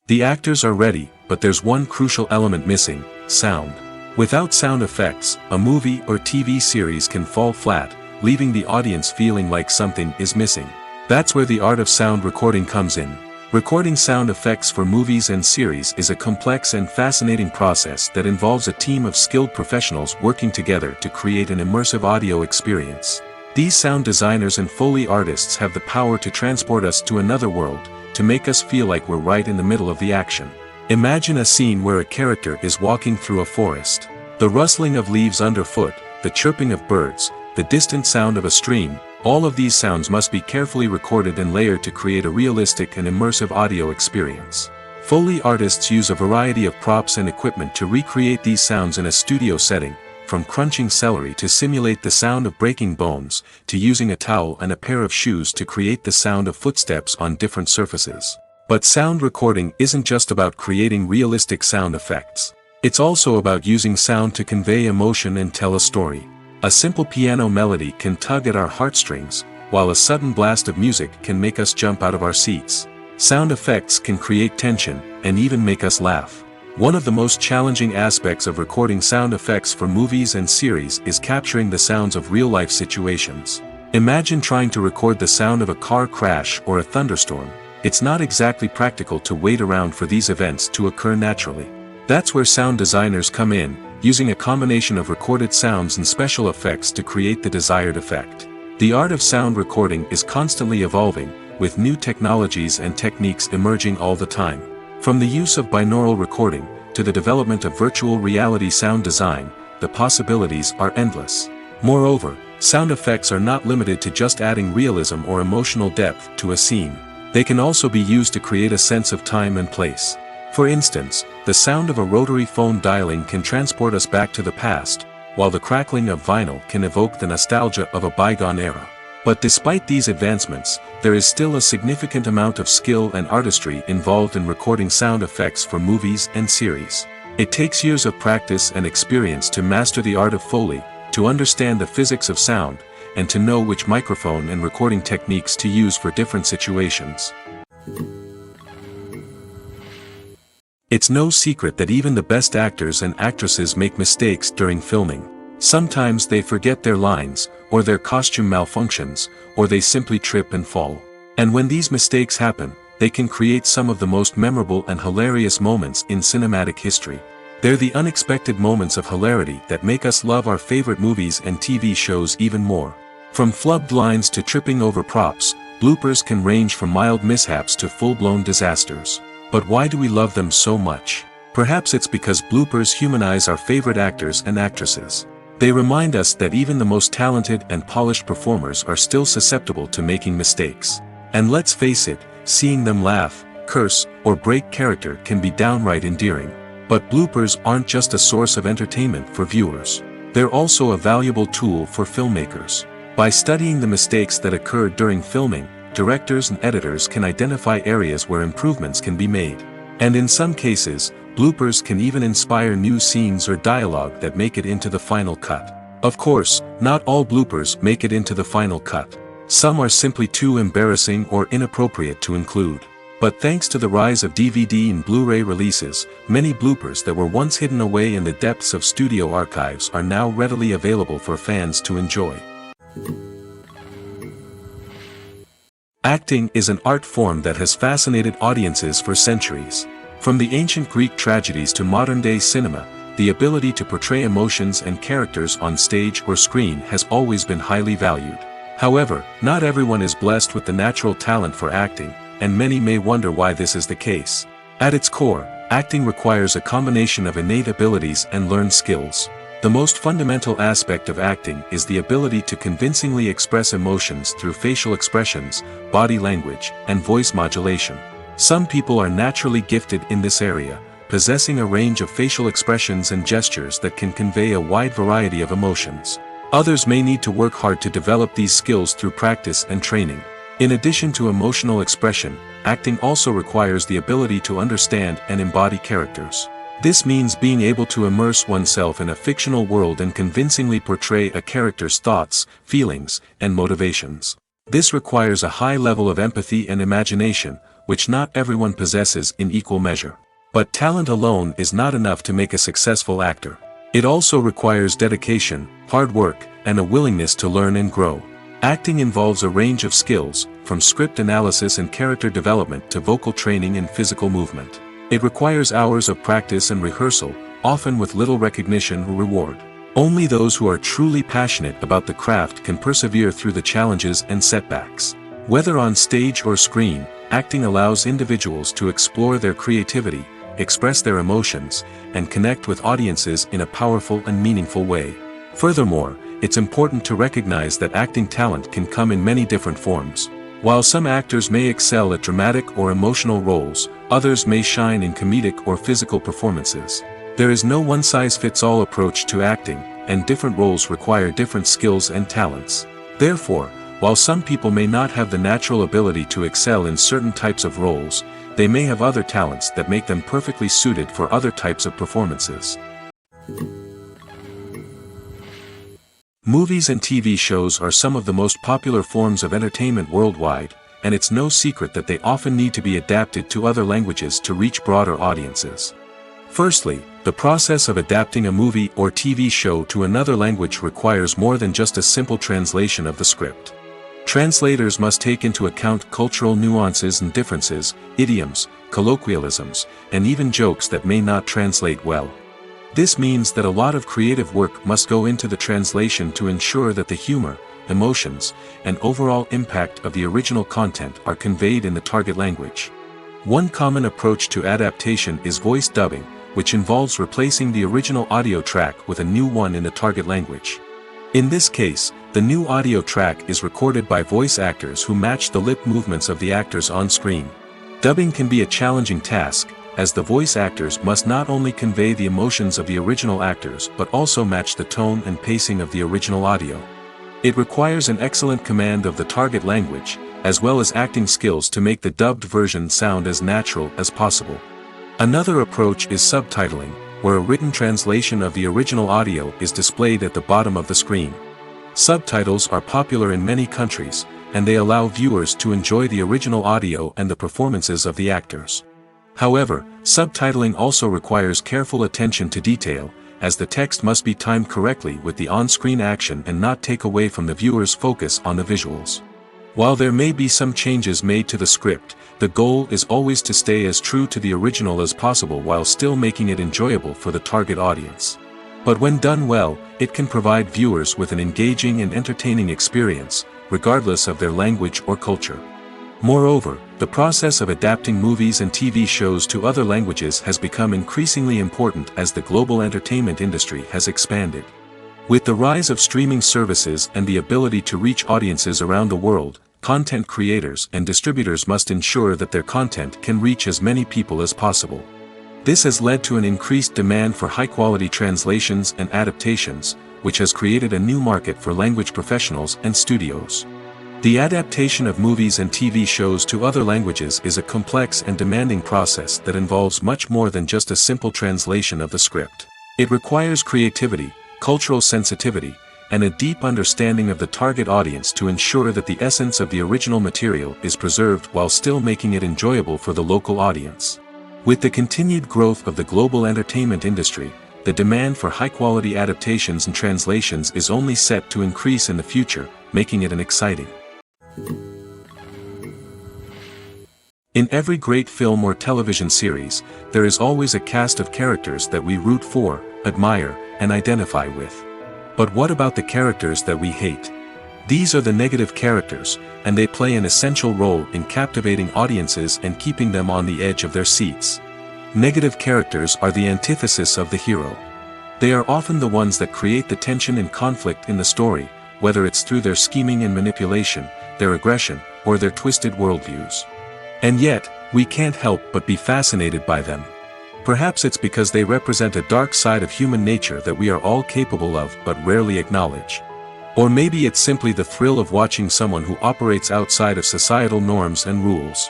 The actors are ready, but there's one crucial element missing: sound. Without sound effects, a movie or TV series can fall flat, leaving the audience feeling like something is missing. That's where the art of sound recording comes in. Recording sound effects for movies and series is a complex and fascinating process that involves a team of skilled professionals working together to create an immersive audio experience. These sound designers and Foley artists have the power to transport us to another world, to make us feel like we're right in the middle of the action. Imagine a scene where a character is walking through a forest. The rustling of leaves underfoot, the chirping of birds, the distant sound of a stream, all of these sounds must be carefully recorded and layered to create a realistic and immersive audio experience. Foley artists use a variety of props and equipment to recreate these sounds in a studio setting, from crunching celery to simulate the sound of breaking bones, to using a towel and a pair of shoes to create the sound of footsteps on different surfaces. But sound recording isn't just about creating realistic sound effects. It's also about using sound to convey emotion and tell a story. A simple piano melody can tug at our heartstrings, while a sudden blast of music can make us jump out of our seats. Sound effects can create tension, and even make us laugh. One of the most challenging aspects of recording sound effects for movies and series is capturing the sounds of real-life situations. Imagine trying to record the sound of a car crash or a thunderstorm. It's not exactly practical to wait around for these events to occur naturally. That's where sound designers come in, using a combination of recorded sounds and special effects to create the desired effect. The art of sound recording is constantly evolving, with new technologies and techniques emerging all the time. From the use of binaural recording, to the development of virtual reality sound design, the possibilities are endless. Moreover, sound effects are not limited to just adding realism or emotional depth to a scene. They can also be used to create a sense of time and place. For instance, the sound of a rotary phone dialing can transport us back to the past, while the crackling of vinyl can evoke the nostalgia of a bygone era. But despite these advancements, there is still a significant amount of skill and artistry involved in recording sound effects for movies and series. It takes years of practice and experience to master the art of Foley, to understand the physics of sound, and to know which microphone and recording techniques to use for different situations. It's no secret that even the best actors and actresses make mistakes during filming. Sometimes they forget their lines, or their costume malfunctions, or they simply trip and fall. And when these mistakes happen, they can create some of the most memorable and hilarious moments in cinematic history. They're the unexpected moments of hilarity that make us love our favorite movies and TV shows even more. From flubbed lines to tripping over props, bloopers can range from mild mishaps to full-blown disasters. But why do we love them so much? Perhaps it's because bloopers humanize our favorite actors and actresses. They remind us that even the most talented and polished performers are still susceptible to making mistakes. And let's face it, seeing them laugh, curse, or break character can be downright endearing. But bloopers aren't just a source of entertainment for viewers. They're also a valuable tool for filmmakers. By studying the mistakes that occurred during filming, directors and editors can identify areas where improvements can be made. And in some cases, bloopers can even inspire new scenes or dialogue that make it into the final cut. Of course, not all bloopers make it into the final cut. Some are simply too embarrassing or inappropriate to include. But thanks to the rise of DVD and Blu-ray releases, many bloopers that were once hidden away in the depths of studio archives are now readily available for fans to enjoy. Acting is an art form that has fascinated audiences for centuries. From the ancient Greek tragedies to modern-day cinema, the ability to portray emotions and characters on stage or screen has always been highly valued. However, not everyone is blessed with the natural talent for acting, and many may wonder why this is the case. At its core, acting requires a combination of innate abilities and learned skills. The most fundamental aspect of acting is the ability to convincingly express emotions through facial expressions, body language, and voice modulation. Some people are naturally gifted in this area, possessing a range of facial expressions and gestures that can convey a wide variety of emotions. Others may need to work hard to develop these skills through practice and training. In addition to emotional expression, acting also requires the ability to understand and embody characters. This means being able to immerse oneself in a fictional world and convincingly portray a character's thoughts, feelings, and motivations. This requires a high level of empathy and imagination, which not everyone possesses in equal measure. But talent alone is not enough to make a successful actor. It also requires dedication, hard work, and a willingness to learn and grow. Acting involves a range of skills, from script analysis and character development to vocal training and physical movement. It requires hours of practice and rehearsal, often with little recognition or reward. Only those who are truly passionate about the craft can persevere through the challenges and setbacks. Whether on stage or screen, acting allows individuals to explore their creativity, express their emotions, and connect with audiences in a powerful and meaningful way. Furthermore, it's important to recognize that acting talent can come in many different forms. While some actors may excel at dramatic or emotional roles, others may shine in comedic or physical performances. There is no one-size-fits-all approach to acting, and different roles require different skills and talents. Therefore, while some people may not have the natural ability to excel in certain types of roles, they may have other talents that make them perfectly suited for other types of performances. Movies and TV shows are some of the most popular forms of entertainment worldwide, and it's no secret that they often need to be adapted to other languages to reach broader audiences. Firstly, the process of adapting a movie or TV show to another language requires more than just a simple translation of the script. Translators must take into account cultural nuances and differences, idioms, colloquialisms, and even jokes that may not translate well. This means that a lot of creative work must go into the translation to ensure that the humor, emotions, and overall impact of the original content are conveyed in the target language. One common approach to adaptation is voice dubbing, which involves replacing the original audio track with a new one in the target language. In this case, the new audio track is recorded by voice actors who match the lip movements of the actors on screen. Dubbing can be a challenging task, as the voice actors must not only convey the emotions of the original actors but also match the tone and pacing of the original audio. It requires an excellent command of the target language, as well as acting skills to make the dubbed version sound as natural as possible. Another approach is subtitling, where a written translation of the original audio is displayed at the bottom of the screen. Subtitles are popular in many countries, and they allow viewers to enjoy the original audio and the performances of the actors. However, subtitling also requires careful attention to detail, as the text must be timed correctly with the on-screen action and not take away from the viewer's focus on the visuals. While there may be some changes made to the script, the goal is always to stay as true to the original as possible while still making it enjoyable for the target audience. But when done well, it can provide viewers with an engaging and entertaining experience, regardless of their language or culture. Moreover, the process of adapting movies and TV shows to other languages has become increasingly important as the global entertainment industry has expanded. With the rise of streaming services and the ability to reach audiences around the world, content creators and distributors must ensure that their content can reach as many people as possible. This has led to an increased demand for high-quality translations and adaptations, which has created a new market for language professionals and studios. The adaptation of movies and TV shows to other languages is a complex and demanding process that involves much more than just a simple translation of the script. It requires creativity, cultural sensitivity, and a deep understanding of the target audience to ensure that the essence of the original material is preserved while still making it enjoyable for the local audience. With the continued growth of the global entertainment industry, the demand for high-quality adaptations and translations is only set to increase in the future, making it an exciting. In every great film or television series, there is always a cast of characters that we root for, admire, and identify with. But what about the characters that we hate? These are the negative characters, and they play an essential role in captivating audiences and keeping them on the edge of their seats. Negative characters are the antithesis of the hero. They are often the ones that create the tension and conflict in the story, whether it's through their scheming and manipulation, their aggression, or their twisted worldviews. And yet, we can't help but be fascinated by them. Perhaps it's because they represent a dark side of human nature that we are all capable of but rarely acknowledge. Or maybe it's simply the thrill of watching someone who operates outside of societal norms and rules.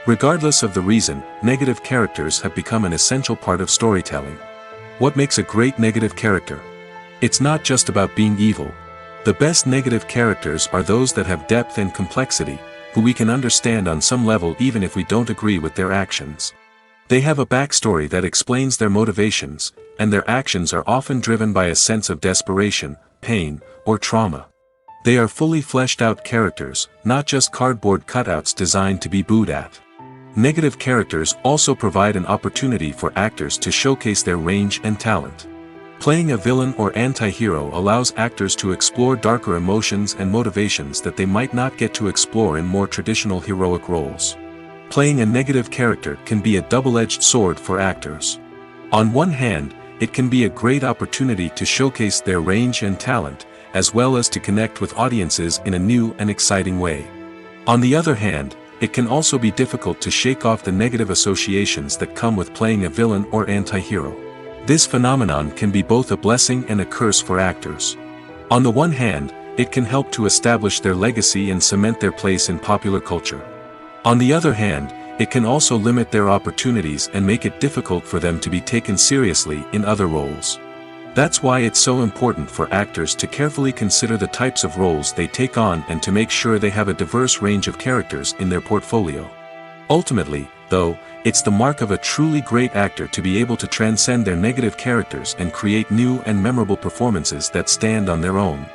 Regardless of the reason, negative characters have become an essential part of storytelling. What makes a great negative character? It's not just about being evil. The best negative characters are those that have depth and complexity, who we can understand on some level even if we don't agree with their actions. They have a backstory that explains their motivations, and their actions are often driven by a sense of desperation, pain, or trauma. They are fully fleshed out characters, not just cardboard cutouts designed to be booed at. Negative characters also provide an opportunity for actors to showcase their range and talent. Playing a villain or anti-hero allows actors to explore darker emotions and motivations that they might not get to explore in more traditional heroic roles. Playing a negative character can be a double-edged sword for actors. On one hand, it can be a great opportunity to showcase their range and talent, as well as to connect with audiences in a new and exciting way. On the other hand, it can also be difficult to shake off the negative associations that come with playing a villain or anti-hero. This phenomenon can be both a blessing and a curse for actors. On the one hand, it can help to establish their legacy and cement their place in popular culture. On the other hand, it can also limit their opportunities and make it difficult for them to be taken seriously in other roles. That's why it's so important for actors to carefully consider the types of roles they take on and to make sure they have a diverse range of characters in their portfolio. Ultimately, though, it's the mark of a truly great actor to be able to transcend their negative characters and create new and memorable performances that stand on their own.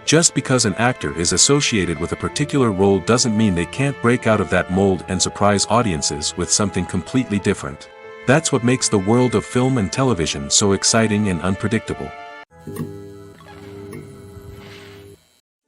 Just because an actor is associated with a particular role doesn't mean they can't break out of that mold and surprise audiences with something completely different. That's what makes the world of film and television so exciting and unpredictable.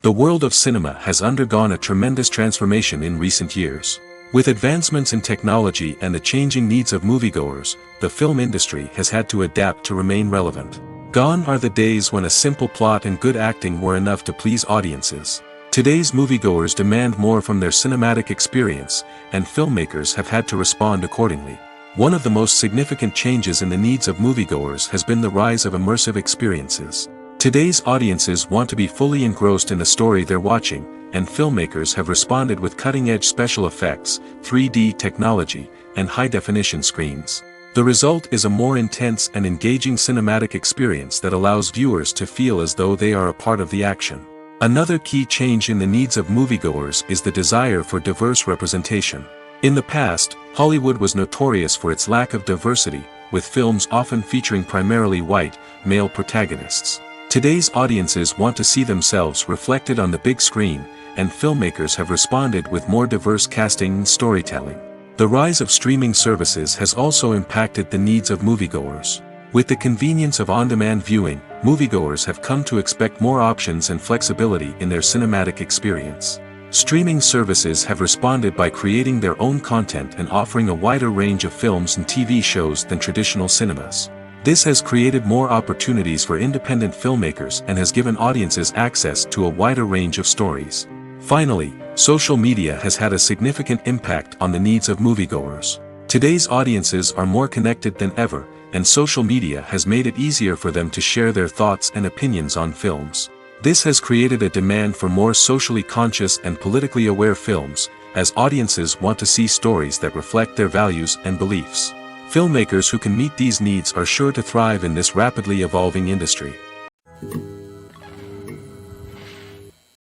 The world of cinema has undergone a tremendous transformation in recent years. With advancements in technology and the changing needs of moviegoers, the film industry has had to adapt to remain relevant. Gone are the days when a simple plot and good acting were enough to please audiences. Today's moviegoers demand more from their cinematic experience, and filmmakers have had to respond accordingly. One of the most significant changes in the needs of moviegoers has been the rise of immersive experiences. Today's audiences want to be fully engrossed in the story they're watching, and filmmakers have responded with cutting-edge special effects, 3D technology, and high-definition screens. The result is a more intense and engaging cinematic experience that allows viewers to feel as though they are a part of the action. Another key change in the needs of moviegoers is the desire for diverse representation. In the past, Hollywood was notorious for its lack of diversity, with films often featuring primarily white, male protagonists. Today's audiences want to see themselves reflected on the big screen, and filmmakers have responded with more diverse casting and storytelling. The rise of streaming services has also impacted the needs of moviegoers. With the convenience of on-demand viewing, moviegoers have come to expect more options and flexibility in their cinematic experience. Streaming services have responded by creating their own content and offering a wider range of films and TV shows than traditional cinemas. This has created more opportunities for independent filmmakers and has given audiences access to a wider range of stories. Finally, social media has had a significant impact on the needs of moviegoers. Today's audiences are more connected than ever, and social media has made it easier for them to share their thoughts and opinions on films. This has created a demand for more socially conscious and politically aware films, as audiences want to see stories that reflect their values and beliefs. Filmmakers who can meet these needs are sure to thrive in this rapidly evolving industry.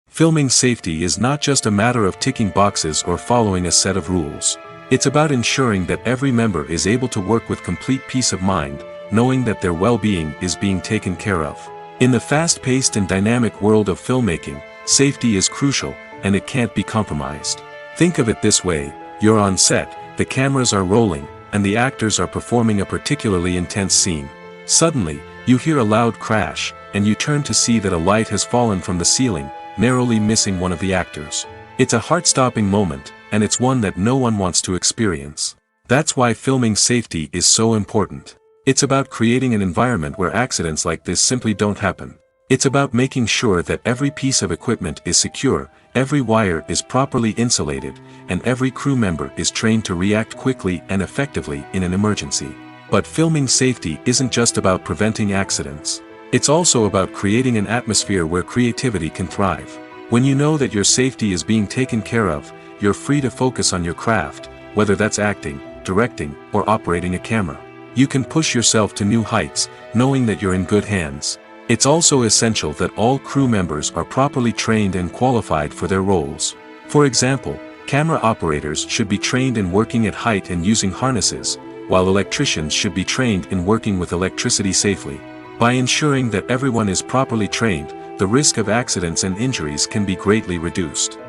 Filming safety is not just a matter of ticking boxes or following a set of rules. It's about ensuring that every member is able to work with complete peace of mind, knowing that their well-being is being taken care of. In the fast-paced and dynamic world of filmmaking, safety is crucial, and it can't be compromised. Think of it this way: you're on set, the cameras are rolling, and the actors are performing a particularly intense scene. Suddenly, you hear a loud crash, and you turn to see that a light has fallen from the ceiling, narrowly missing one of the actors. It's a heart-stopping moment, and it's one that no one wants to experience. That's why filming safety is so important. It's about creating an environment where accidents like this simply don't happen. It's about making sure that every piece of equipment is secure, every wire is properly insulated, and every crew member is trained to react quickly and effectively in an emergency. But filming safety isn't just about preventing accidents. It's also about creating an atmosphere where creativity can thrive. When you know that your safety is being taken care of, you're free to focus on your craft, whether that's acting, directing, or operating a camera. You can push yourself to new heights, knowing that you're in good hands. It's also essential that all crew members are properly trained and qualified for their roles. For example, camera operators should be trained in working at height and using harnesses, while electricians should be trained in working with electricity safely. By ensuring that everyone is properly trained, the risk of accidents and injuries can be greatly reduced.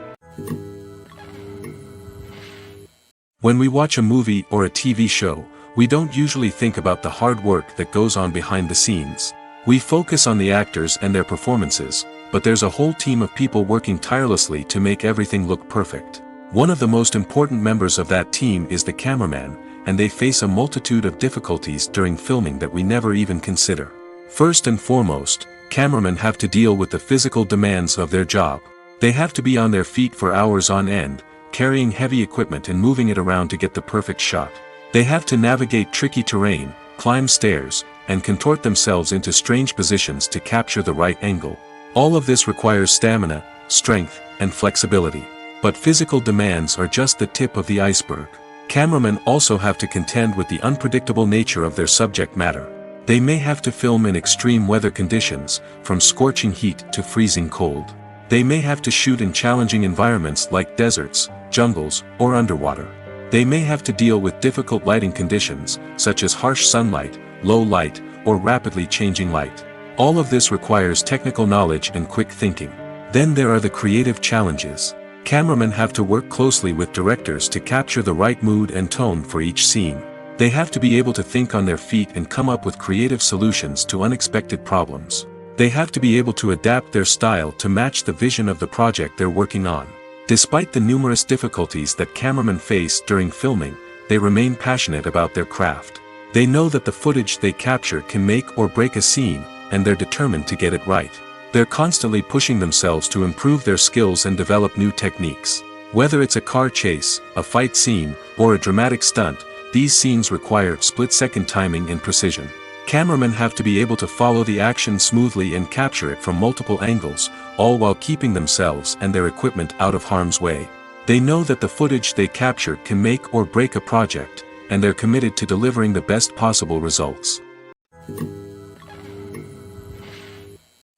When we watch a movie or a TV show, we don't usually think about the hard work that goes on behind the scenes. We focus on the actors and their performances, but there's a whole team of people working tirelessly to make everything look perfect. One of the most important members of that team is the cameraman, and they face a multitude of difficulties during filming that we never even consider. First and foremost, cameramen have to deal with the physical demands of their job. They have to be on their feet for hours on end, carrying heavy equipment and moving it around to get the perfect shot. They have to navigate tricky terrain, climb stairs, and contort themselves into strange positions to capture the right angle. All of this requires stamina, strength, and flexibility. But physical demands are just the tip of the iceberg. Cameramen also have to contend with the unpredictable nature of their subject matter. They may have to film in extreme weather conditions, from scorching heat to freezing cold. They may have to shoot in challenging environments like deserts, jungles, or underwater. They may have to deal with difficult lighting conditions, such as harsh sunlight, low light, or rapidly changing light. All of this requires technical knowledge and quick thinking. Then there are the creative challenges. Cameramen have to work closely with directors to capture the right mood and tone for each scene. They have to be able to think on their feet and come up with creative solutions to unexpected problems. They have to be able to adapt their style to match the vision of the project they're working on. Despite the numerous difficulties that cameramen face during filming, they remain passionate about their craft. They know that the footage they capture can make or break a scene, and they're determined to get it right. They're constantly pushing themselves to improve their skills and develop new techniques. Whether it's a car chase, a fight scene, or a dramatic stunt, these scenes require split-second timing and precision. Cameramen have to be able to follow the action smoothly and capture it from multiple angles, all while keeping themselves and their equipment out of harm's way. They know that the footage they capture can make or break a project, and they're committed to delivering the best possible results.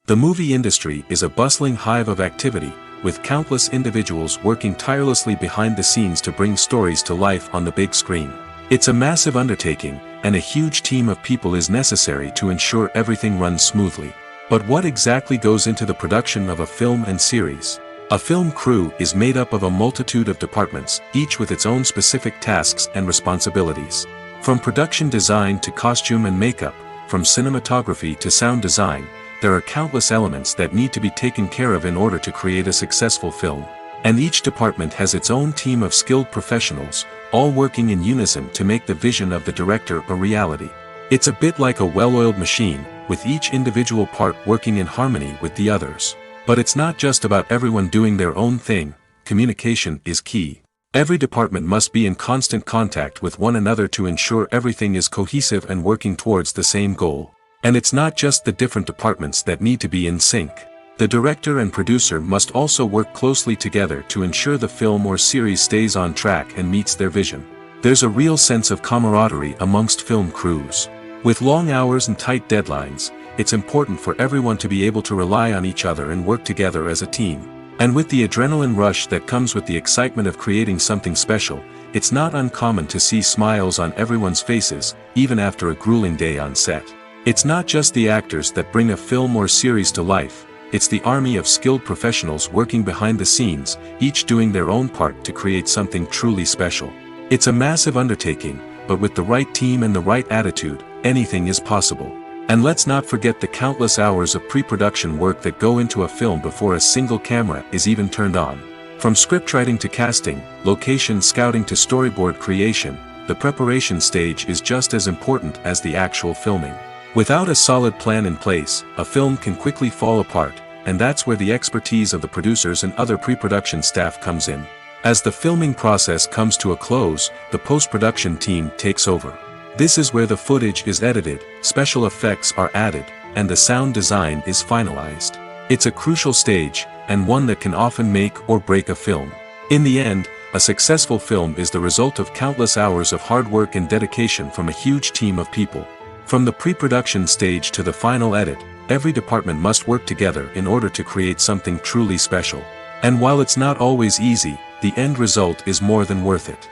The movie industry is a bustling hive of activity, with countless individuals working tirelessly behind the scenes to bring stories to life on the big screen. It's a massive undertaking, and a huge team of people is necessary to ensure everything runs smoothly. But what exactly goes into the production of a film and series? A film crew is made up of a multitude of departments, each with its own specific tasks and responsibilities. From production design to costume and makeup, from cinematography to sound design, there are countless elements that need to be taken care of in order to create a successful film. And each department has its own team of skilled professionals, all working in unison to make the vision of the director a reality. It's a bit like a well-oiled machine, with each individual part working in harmony with the others. But it's not just about everyone doing their own thing. Communication is key. Every department must be in constant contact with one another to ensure everything is cohesive and working towards the same goal. And it's not just the different departments that need to be in sync. The director and producer must also work closely together to ensure the film or series stays on track and meets their vision. There's a real sense of camaraderie amongst film crews. With long hours and tight deadlines, it's important for everyone to be able to rely on each other and work together as a team. And with the adrenaline rush that comes with the excitement of creating something special, it's not uncommon to see smiles on everyone's faces, even after a grueling day on set. It's not just the actors that bring a film or series to life. It's the army of skilled professionals working behind the scenes, each doing their own part to create something truly special. It's a massive undertaking, but with the right team and the right attitude, anything is possible. And let's not forget the countless hours of pre-production work that go into a film before a single camera is even turned on. From scriptwriting to casting, location scouting to storyboard creation, the preparation stage is just as important as the actual filming. Without a solid plan in place, a film can quickly fall apart, and that's where the expertise of the producers and other pre-production staff comes in. As the filming process comes to a close, the post-production team takes over. This is where the footage is edited, special effects are added, and the sound design is finalized. It's a crucial stage, and one that can often make or break a film. In the end, a successful film is the result of countless hours of hard work and dedication from a huge team of people. From the pre-production stage to the final edit, every department must work together in order to create something truly special. And while it's not always easy, the end result is more than worth it.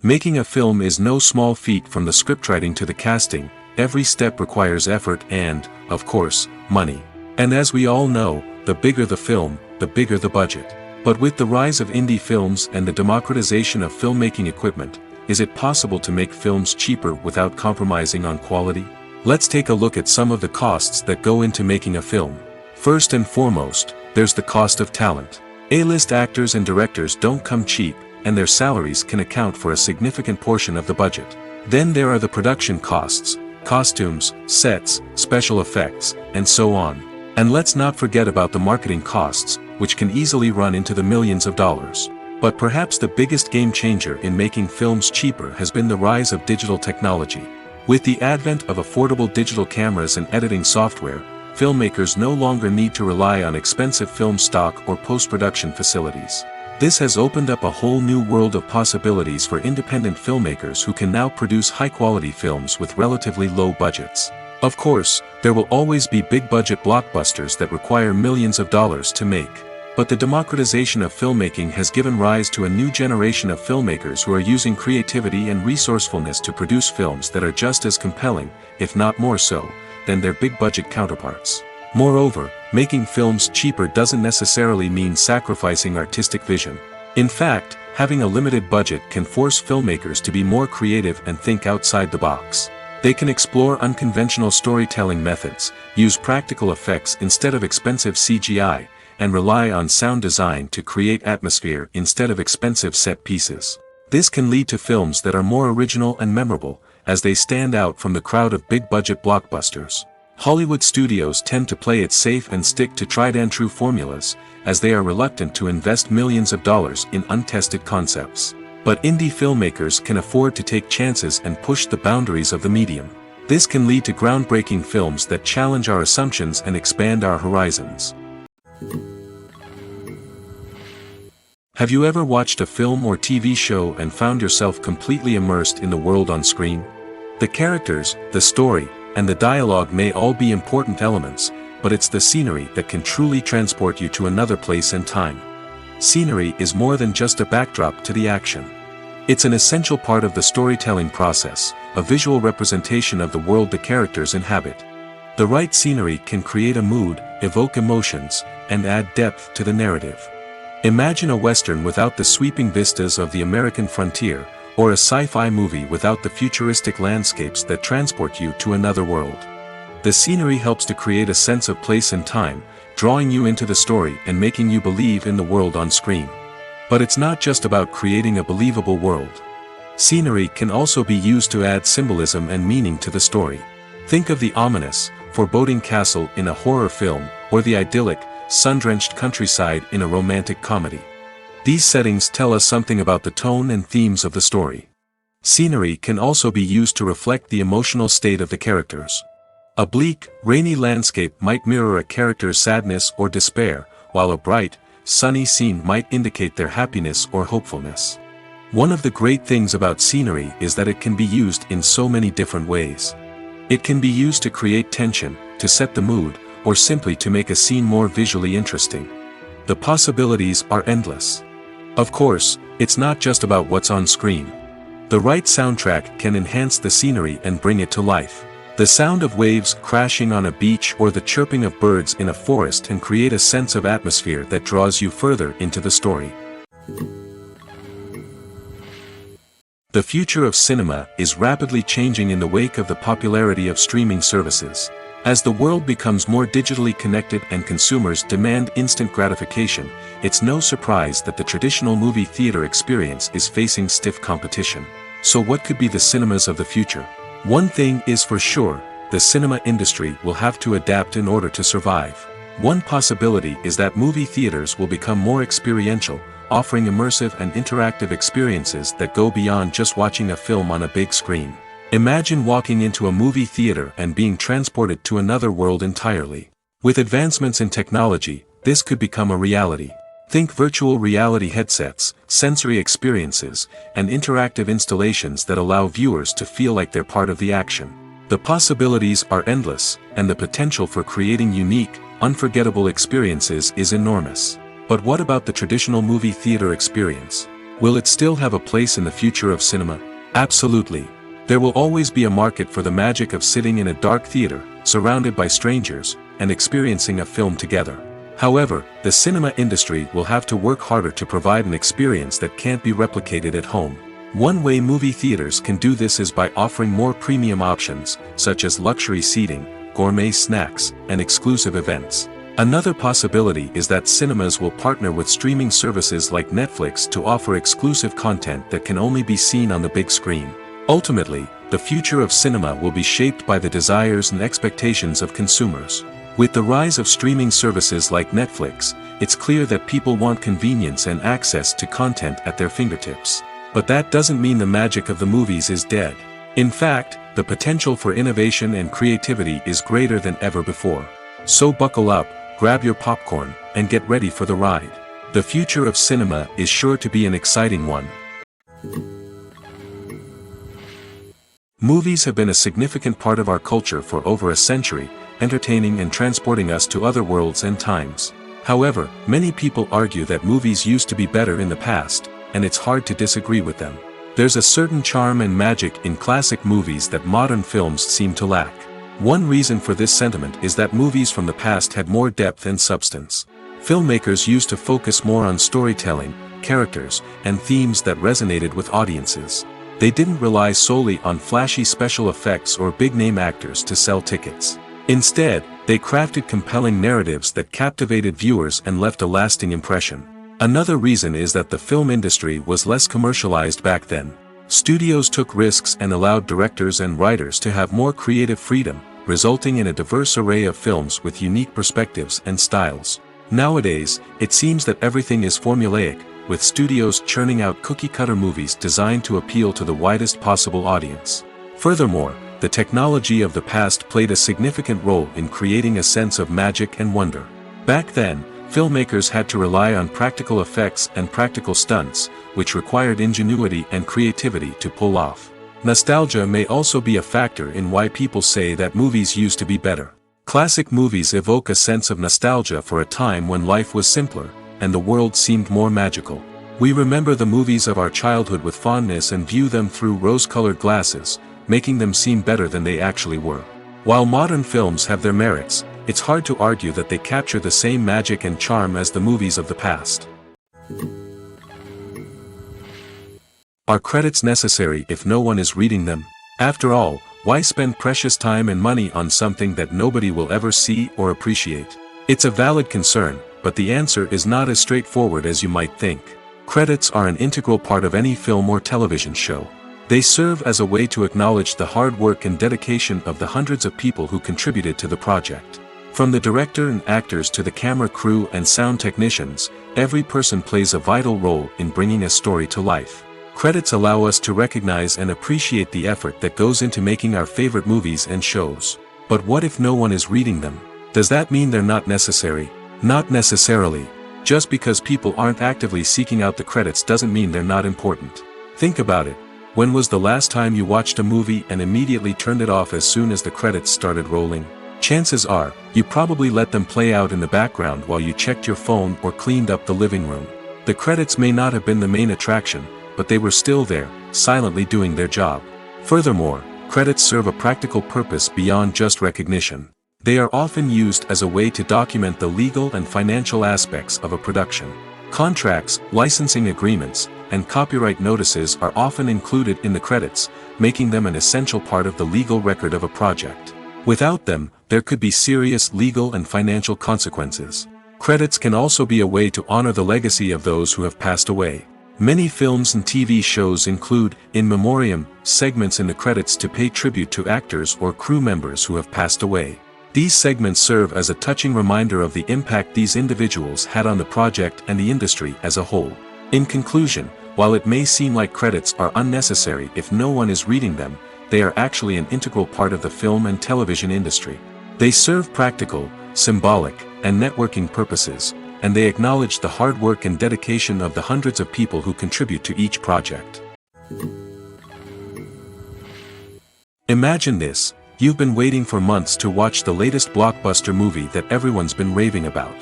Making a film is no small feat. From the scriptwriting to the casting, every step requires effort and, of course, money. And as we all know, the bigger the film, the bigger the budget. But with the rise of indie films and the democratization of filmmaking equipment, is it possible to make films cheaper without compromising on quality? Let's take a look at some of the costs that go into making a film. First and foremost, there's the cost of talent. A-list actors and directors don't come cheap, and their salaries can account for a significant portion of the budget. Then there are the production costs, costumes, sets, special effects, and so on. And let's not forget about the marketing costs, which can easily run into the millions of dollars. But perhaps the biggest game changer in making films cheaper has been the rise of digital technology. With the advent of affordable digital cameras and editing software, filmmakers no longer need to rely on expensive film stock or post-production facilities. This has opened up a whole new world of possibilities for independent filmmakers who can now produce high-quality films with relatively low budgets. Of course, there will always be big-budget blockbusters that require millions of dollars to make. But the democratization of filmmaking has given rise to a new generation of filmmakers who are using creativity and resourcefulness to produce films that are just as compelling, if not more so, than their big-budget counterparts. Moreover, making films cheaper doesn't necessarily mean sacrificing artistic vision. In fact, having a limited budget can force filmmakers to be more creative and think outside the box. They can explore unconventional storytelling methods, use practical effects instead of expensive CGI, and rely on sound design to create atmosphere instead of expensive set pieces. This can lead to films that are more original and memorable, as they stand out from the crowd of big-budget blockbusters. Hollywood studios tend to play it safe and stick to tried-and-true formulas, as they are reluctant to invest millions of dollars in untested concepts. But indie filmmakers can afford to take chances and push the boundaries of the medium. This can lead to groundbreaking films that challenge our assumptions and expand our horizons. Have you ever watched a film or TV show and found yourself completely immersed in the world on screen? The characters, the story, and the dialogue may all be important elements, but it's the scenery that can truly transport you to another place and time. Scenery is more than just a backdrop to the action. It's an essential part of the storytelling process, a visual representation of the world the characters inhabit. The right scenery can create a mood, evoke emotions, and add depth to the narrative. Imagine a Western without the sweeping vistas of the American frontier, or a sci-fi movie without the futuristic landscapes that transport you to another world. The scenery helps to create a sense of place and time, drawing you into the story and making you believe in the world on screen. But it's not just about creating a believable world. Scenery can also be used to add symbolism and meaning to the story. Think of the ominous, foreboding castle in a horror film, or the idyllic, sun-drenched countryside in a romantic comedy. These settings tell us something about the tone and themes of the story. Scenery can also be used to reflect the emotional state of the characters. A bleak, rainy landscape might mirror a character's sadness or despair, while a bright, sunny scene might indicate their happiness or hopefulness. One of the great things about scenery is that it can be used in so many different ways. It can be used to create tension, to set the mood, or simply to make a scene more visually interesting. The possibilities are endless. Of course, it's not just about what's on screen. The right soundtrack can enhance the scenery and bring it to life. The sound of waves crashing on a beach or the chirping of birds in a forest can create a sense of atmosphere that draws you further into the story. The future of cinema is rapidly changing in the wake of the popularity of streaming services. As the world becomes more digitally connected and consumers demand instant gratification, it's no surprise that the traditional movie theater experience is facing stiff competition. So what could be the cinemas of the future? One thing is for sure, the cinema industry will have to adapt in order to survive. One possibility is that movie theaters will become more experiential, offering immersive and interactive experiences that go beyond just watching a film on a big screen. Imagine walking into a movie theater and being transported to another world entirely. With advancements in technology, this could become a reality. Think virtual reality headsets, sensory experiences, and interactive installations that allow viewers to feel like they're part of the action. The possibilities are endless, and the potential for creating unique, unforgettable experiences is enormous. But what about the traditional movie theater experience? Will it still have a place in the future of cinema? Absolutely. There will always be a market for the magic of sitting in a dark theater, surrounded by strangers, and experiencing a film together. However, the cinema industry will have to work harder to provide an experience that can't be replicated at home. One way movie theaters can do this is by offering more premium options, such as luxury seating, gourmet snacks, and exclusive events. Another possibility is that cinemas will partner with streaming services like Netflix to offer exclusive content that can only be seen on the big screen. Ultimately, the future of cinema will be shaped by the desires and expectations of consumers. With the rise of streaming services like Netflix, it's clear that people want convenience and access to content at their fingertips. But that doesn't mean the magic of the movies is dead. In fact, the potential for innovation and creativity is greater than ever before. So buckle up, grab your popcorn, and get ready for the ride. The future of cinema is sure to be an exciting one. Movies have been a significant part of our culture for over a century, entertaining and transporting us to other worlds and times. However, many people argue that movies used to be better in the past, and it's hard to disagree with them. There's a certain charm and magic in classic movies that modern films seem to lack. One reason for this sentiment is that movies from the past had more depth and substance. Filmmakers used to focus more on storytelling, characters, and themes that resonated with audiences. They didn't rely solely on flashy special effects or big-name actors to sell tickets. Instead, they crafted compelling narratives that captivated viewers and left a lasting impression. Another reason is that the film industry was less commercialized back then. Studios took risks and allowed directors and writers to have more creative freedom, resulting in a diverse array of films with unique perspectives and styles. Nowadays, it seems that everything is formulaic, with studios churning out cookie-cutter movies designed to appeal to the widest possible audience. Furthermore, the technology of the past played a significant role in creating a sense of magic and wonder. Back then, filmmakers had to rely on practical effects and practical stunts, which required ingenuity and creativity to pull off. Nostalgia may also be a factor in why people say that movies used to be better. Classic movies evoke a sense of nostalgia for a time when life was simpler, and the world seemed more magical. We remember the movies of our childhood with fondness and view them through rose-colored glasses, making them seem better than they actually were. While modern films have their merits, it's hard to argue that they capture the same magic and charm as the movies of the past. Are credits necessary if no one is reading them? After all, why spend precious time and money on something that nobody will ever see or appreciate? It's a valid concern, but the answer is not as straightforward as you might think. Credits are an integral part of any film or television show. They serve as a way to acknowledge the hard work and dedication of the hundreds of people who contributed to the project. From the director and actors to the camera crew and sound technicians, every person plays a vital role in bringing a story to life. Credits allow us to recognize and appreciate the effort that goes into making our favorite movies and shows. But what if no one is reading them? Does that mean they're not necessary? Not necessarily. Just because people aren't actively seeking out the credits doesn't mean they're not important. Think about it. When was the last time you watched a movie and immediately turned it off as soon as the credits started rolling? Chances are, you probably let them play out in the background while you checked your phone or cleaned up the living room. The credits may not have been the main attraction, but they were still there, silently doing their job. Furthermore, credits serve a practical purpose beyond just recognition. They are often used as a way to document the legal and financial aspects of a production. Contracts, licensing agreements, and copyright notices are often included in the credits, making them an essential part of the legal record of a project. Without them, there could be serious legal and financial consequences. Credits can also be a way to honor the legacy of those who have passed away. Many films and TV shows include, in memoriam, segments in the credits to pay tribute to actors or crew members who have passed away. These segments serve as a touching reminder of the impact these individuals had on the project and the industry as a whole. In conclusion, while it may seem like credits are unnecessary if no one is reading them, they are actually an integral part of the film and television industry. They serve practical, symbolic, and networking purposes, and they acknowledge the hard work and dedication of the hundreds of people who contribute to each project. Imagine this. You've been waiting for months to watch the latest blockbuster movie that everyone's been raving about.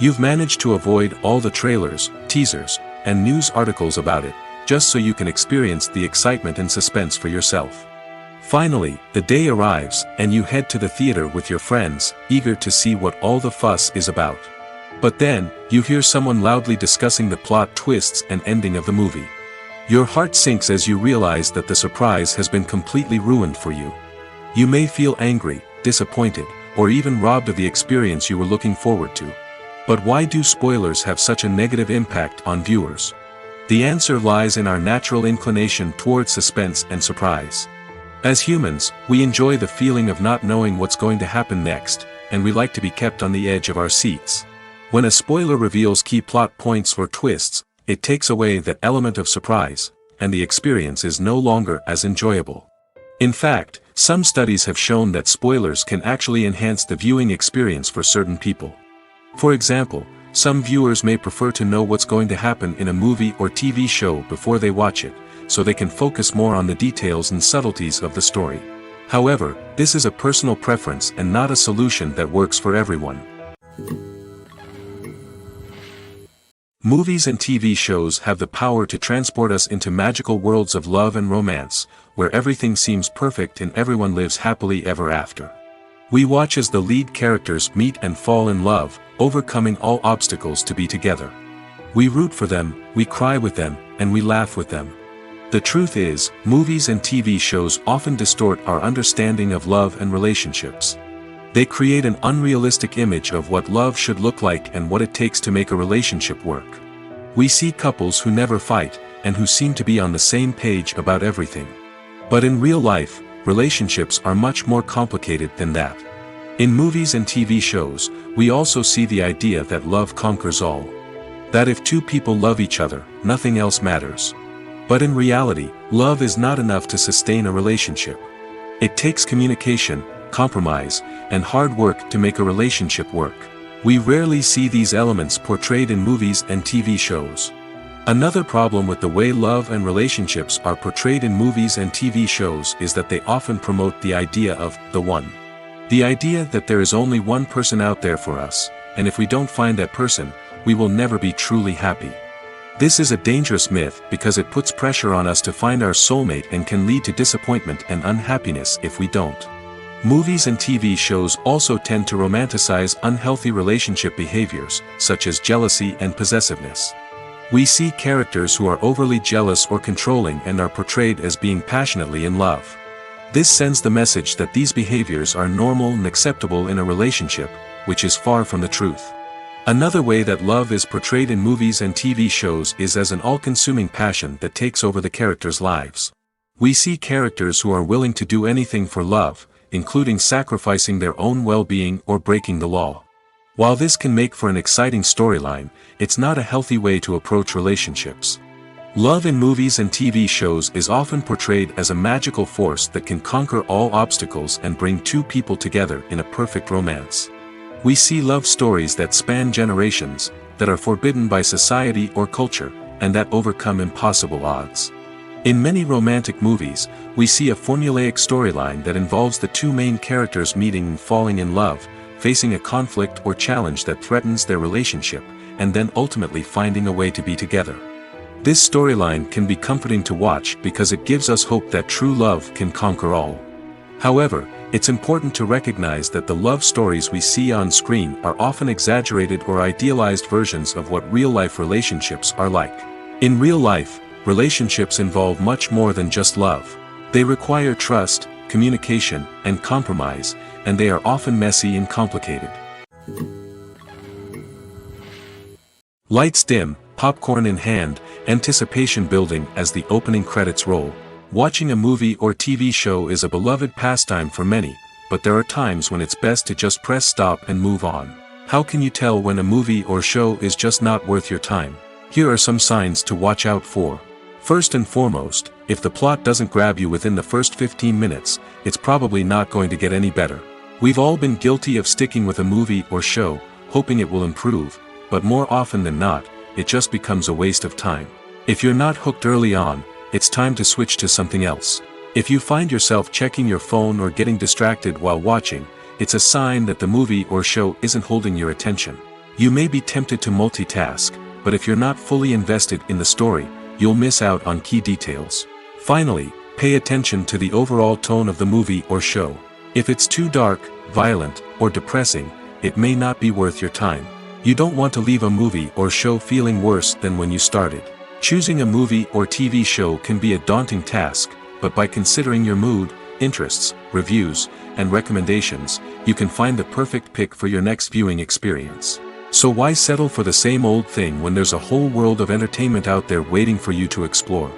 You've managed to avoid all the trailers, teasers, and news articles about it, just so you can experience the excitement and suspense for yourself. Finally, the day arrives, and you head to the theater with your friends, eager to see what all the fuss is about. But then, you hear someone loudly discussing the plot twists and ending of the movie. Your heart sinks as you realize that the surprise has been completely ruined for you. You may feel angry, disappointed, or even robbed of the experience you were looking forward to. But why do spoilers have such a negative impact on viewers? The answer lies in our natural inclination toward suspense and surprise. As humans, we enjoy the feeling of not knowing what's going to happen next, and we like to be kept on the edge of our seats. When a spoiler reveals key plot points or twists, it takes away that element of surprise, and the experience is no longer as enjoyable. In fact, some studies have shown that spoilers can actually enhance the viewing experience for certain people. For example, some viewers may prefer to know what's going to happen in a movie or TV show before they watch it, so they can focus more on the details and subtleties of the story. However, this is a personal preference and not a solution that works for everyone. Movies and TV shows have the power to transport us into magical worlds of love and romance, where everything seems perfect and everyone lives happily ever after. We watch as the lead characters meet and fall in love, overcoming all obstacles to be together. We root for them, we cry with them, and we laugh with them. The truth is, movies and TV shows often distort our understanding of love and relationships. They create an unrealistic image of what love should look like and what it takes to make a relationship work. We see couples who never fight, and who seem to be on the same page about everything. But in real life, relationships are much more complicated than that. In movies and TV shows, we also see the idea that love conquers all. That if two people love each other, nothing else matters. But in reality, love is not enough to sustain a relationship. It takes communication, compromise, and hard work to make a relationship work. We rarely see these elements portrayed in movies and TV shows. Another problem with the way love and relationships are portrayed in movies and TV shows is that they often promote the idea of the one. The idea that there is only one person out there for us, and if we don't find that person, we will never be truly happy. This is a dangerous myth because it puts pressure on us to find our soulmate and can lead to disappointment and unhappiness if we don't. Movies and TV shows also tend to romanticize unhealthy relationship behaviors, such as jealousy and possessiveness. We see characters who are overly jealous or controlling and are portrayed as being passionately in love. This sends the message that these behaviors are normal and acceptable in a relationship, which is far from the truth. Another way that love is portrayed in movies and TV shows is as an all-consuming passion that takes over the characters' lives. We see characters who are willing to do anything for love, including sacrificing their own well-being or breaking the law. While this can make for an exciting storyline, it's not a healthy way to approach relationships. Love in movies and TV shows is often portrayed as a magical force that can conquer all obstacles and bring two people together in a perfect romance. We see love stories that span generations, that are forbidden by society or culture, and that overcome impossible odds. In many romantic movies, we see a formulaic storyline that involves the two main characters meeting and falling in love, facing a conflict or challenge that threatens their relationship, and then ultimately finding a way to be together. This storyline can be comforting to watch because it gives us hope that true love can conquer all. However, it's important to recognize that the love stories we see on screen are often exaggerated or idealized versions of what real-life relationships are like. In real life, relationships involve much more than just love. They require trust, communication, and compromise, and they are often messy and complicated. Lights dim, popcorn in hand, anticipation building as the opening credits roll. Watching a movie or TV show is a beloved pastime for many, but there are times when it's best to just press stop and move on. How can you tell when a movie or show is just not worth your time? Here are some signs to watch out for. First and foremost, if the plot doesn't grab you within the first 15 minutes, it's probably not going to get any better. We've all been guilty of sticking with a movie or show, hoping it will improve, but more often than not, it just becomes a waste of time. If you're not hooked early on, it's time to switch to something else. If you find yourself checking your phone or getting distracted while watching, it's a sign that the movie or show isn't holding your attention. You may be tempted to multitask, but if you're not fully invested in the story, you'll miss out on key details. Finally, Pay attention to the overall tone of the movie or show. If it's too dark, violent, or depressing, it may not be worth your time. You don't want to leave a movie or show feeling worse than when you started. Choosing a movie or TV show can be a daunting task, but by considering your mood, interests, reviews, and recommendations, you can find the perfect pick for your next viewing experience. So why settle for the same old thing when there's a whole world of entertainment out there waiting for you to explore?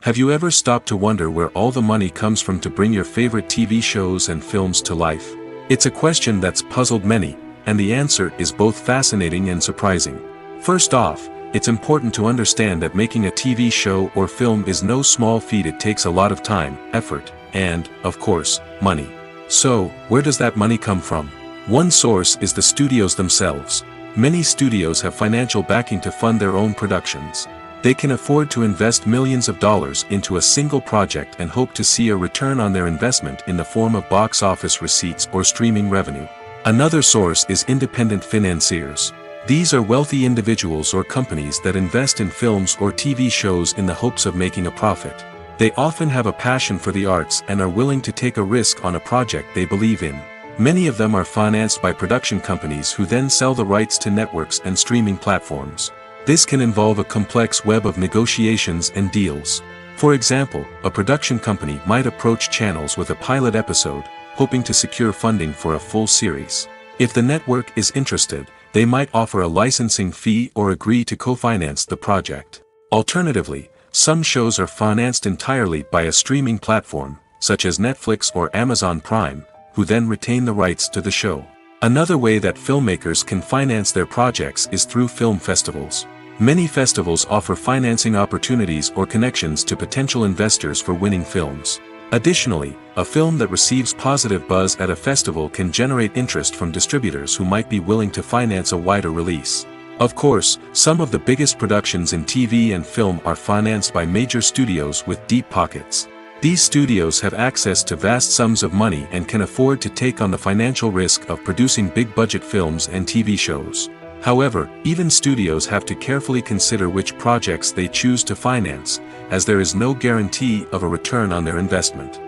Have you ever stopped to wonder where all the money comes from to bring your favorite TV shows and films to life? It's a question that's puzzled many, and the answer is both fascinating and surprising. First off, it's important to understand that making a TV show or film is no small feat. It takes a lot of time, effort, and, of course, money. So, where does that money come from? One source is the studios themselves. Many studios have financial backing to fund their own productions. They can afford to invest millions of dollars into a single project and hope to see a return on their investment in the form of box office receipts or streaming revenue. Another source is independent financiers. These are wealthy individuals or companies that invest in films or TV shows in the hopes of making a profit. They often have a passion for the arts and are willing to take a risk on a project they believe in. Many of them are financed by production companies who then sell the rights to networks and streaming platforms. This can involve a complex web of negotiations and deals. For example, a production company might approach channels with a pilot episode, hoping to secure funding for a full series. If the network is interested, they might offer a licensing fee or agree to co-finance the project. Alternatively, some shows are financed entirely by a streaming platform, such as Netflix or Amazon Prime, who then retain the rights to the show. Another way that filmmakers can finance their projects is through film festivals. Many festivals offer financing opportunities or connections to potential investors for winning films. Additionally, a film that receives positive buzz at a festival can generate interest from distributors who might be willing to finance a wider release. Of course, some of the biggest productions in TV and film are financed by major studios with deep pockets. These studios have access to vast sums of money and can afford to take on the financial risk of producing big-budget films and TV shows. However, even studios have to carefully consider which projects they choose to finance, as there is no guarantee of a return on their investment.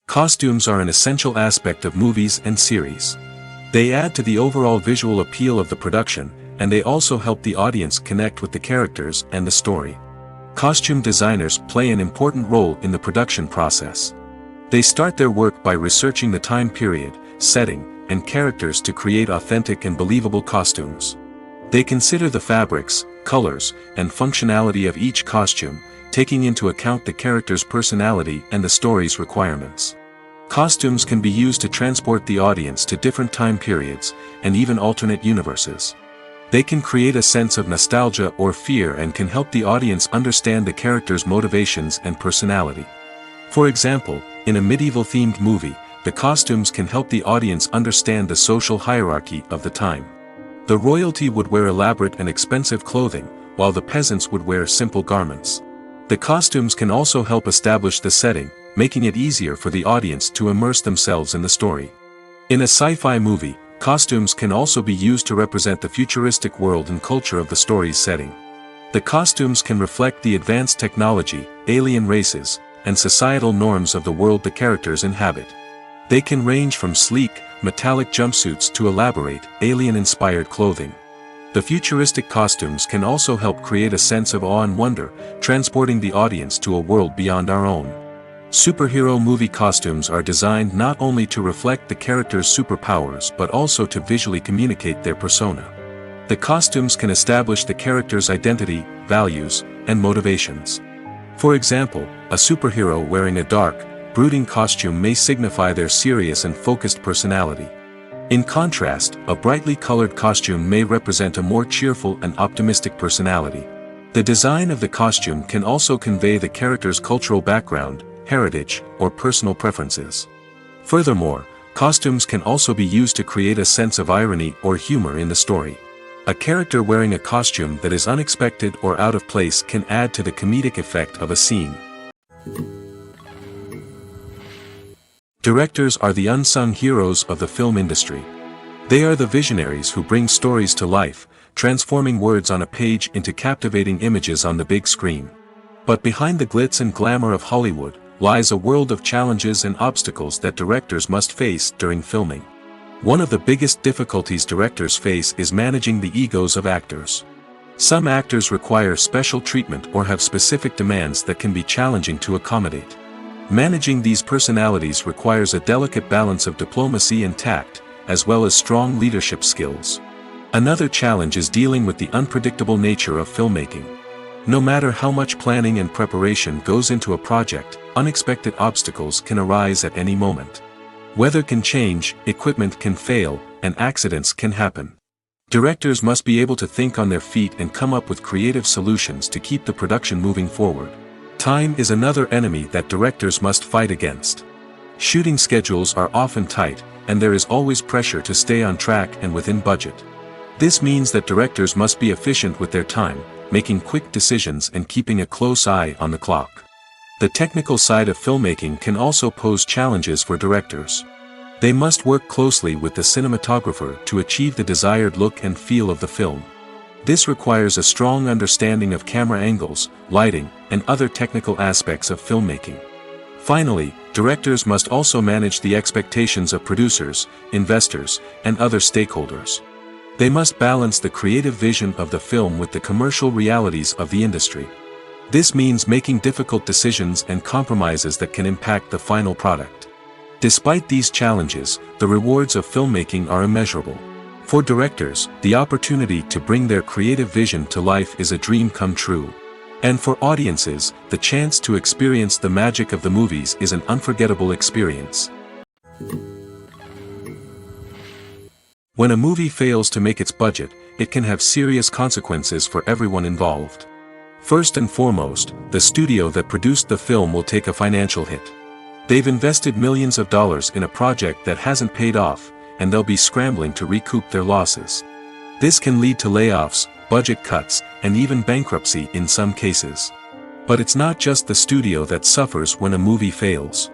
Costumes are an essential aspect of movies and series. They add to the overall visual appeal of the production, and they also help the audience connect with the characters and the story. Costume designers play an important role in the production process. They start their work by researching the time period, setting, and characters to create authentic and believable costumes. They consider the fabrics, colors, and functionality of each costume, taking into account the character's personality and the story's requirements. Costumes can be used to transport the audience to different time periods, and even alternate universes. They can create a sense of nostalgia or fear and can help the audience understand the character's motivations and personality. For example, in a medieval-themed movie, the costumes can help the audience understand the social hierarchy of the time. The royalty would wear elaborate and expensive clothing, while the peasants would wear simple garments. The costumes can also help establish the setting, making it easier for the audience to immerse themselves in the story. In a sci-fi movie, costumes can also be used to represent the futuristic world and culture of the story's setting. The costumes can reflect the advanced technology, alien races, and societal norms of the world the characters inhabit. They can range from sleek, metallic jumpsuits to elaborate, alien-inspired clothing. The futuristic costumes can also help create a sense of awe and wonder, transporting the audience to a world beyond our own. Superhero movie costumes are designed not only to reflect the character's superpowers but also to visually communicate their persona. The costumes can establish the character's identity, values, and motivations. For example, a superhero wearing a dark, brooding costume may signify their serious and focused personality. In contrast, a brightly colored costume may represent a more cheerful and optimistic personality. The design of the costume can also convey the character's cultural background, heritage, or personal preferences. Furthermore, costumes can also be used to create a sense of irony or humor in the story. A character wearing a costume that is unexpected or out of place can add to the comedic effect of a scene. Directors are the unsung heroes of the film industry. They are the visionaries who bring stories to life, transforming words on a page into captivating images on the big screen. But behind the glitz and glamour of Hollywood, lies a world of challenges and obstacles that directors must face during filming. One of the biggest difficulties directors face is managing the egos of actors. Some actors require special treatment or have specific demands that can be challenging to accommodate. Managing these personalities requires a delicate balance of diplomacy and tact, as well as strong leadership skills. Another challenge is dealing with the unpredictable nature of filmmaking. No matter how much planning and preparation goes into a project, unexpected obstacles can arise at any moment. Weather can change, equipment can fail, and accidents can happen. Directors must be able to think on their feet and come up with creative solutions to keep the production moving forward. Time is another enemy that directors must fight against. Shooting schedules are often tight, and there is always pressure to stay on track and within budget. This means that directors must be efficient with their time, making quick decisions and keeping a close eye on the clock. The technical side of filmmaking can also pose challenges for directors. They must work closely with the cinematographer to achieve the desired look and feel of the film. This requires a strong understanding of camera angles, lighting, and other technical aspects of filmmaking. Finally, directors must also manage the expectations of producers, investors, and other stakeholders. They must balance the creative vision of the film with the commercial realities of the industry. This means making difficult decisions and compromises that can impact the final product. Despite these challenges, the rewards of filmmaking are immeasurable. For directors, the opportunity to bring their creative vision to life is a dream come true. And for audiences, the chance to experience the magic of the movies is an unforgettable experience. When a movie fails to make its budget, it can have serious consequences for everyone involved. First and foremost, the studio that produced the film will take a financial hit. They've invested millions of dollars in a project that hasn't paid off, and they'll be scrambling to recoup their losses. This can lead to layoffs, budget cuts, and even bankruptcy in some cases. But it's not just the studio that suffers when a movie fails.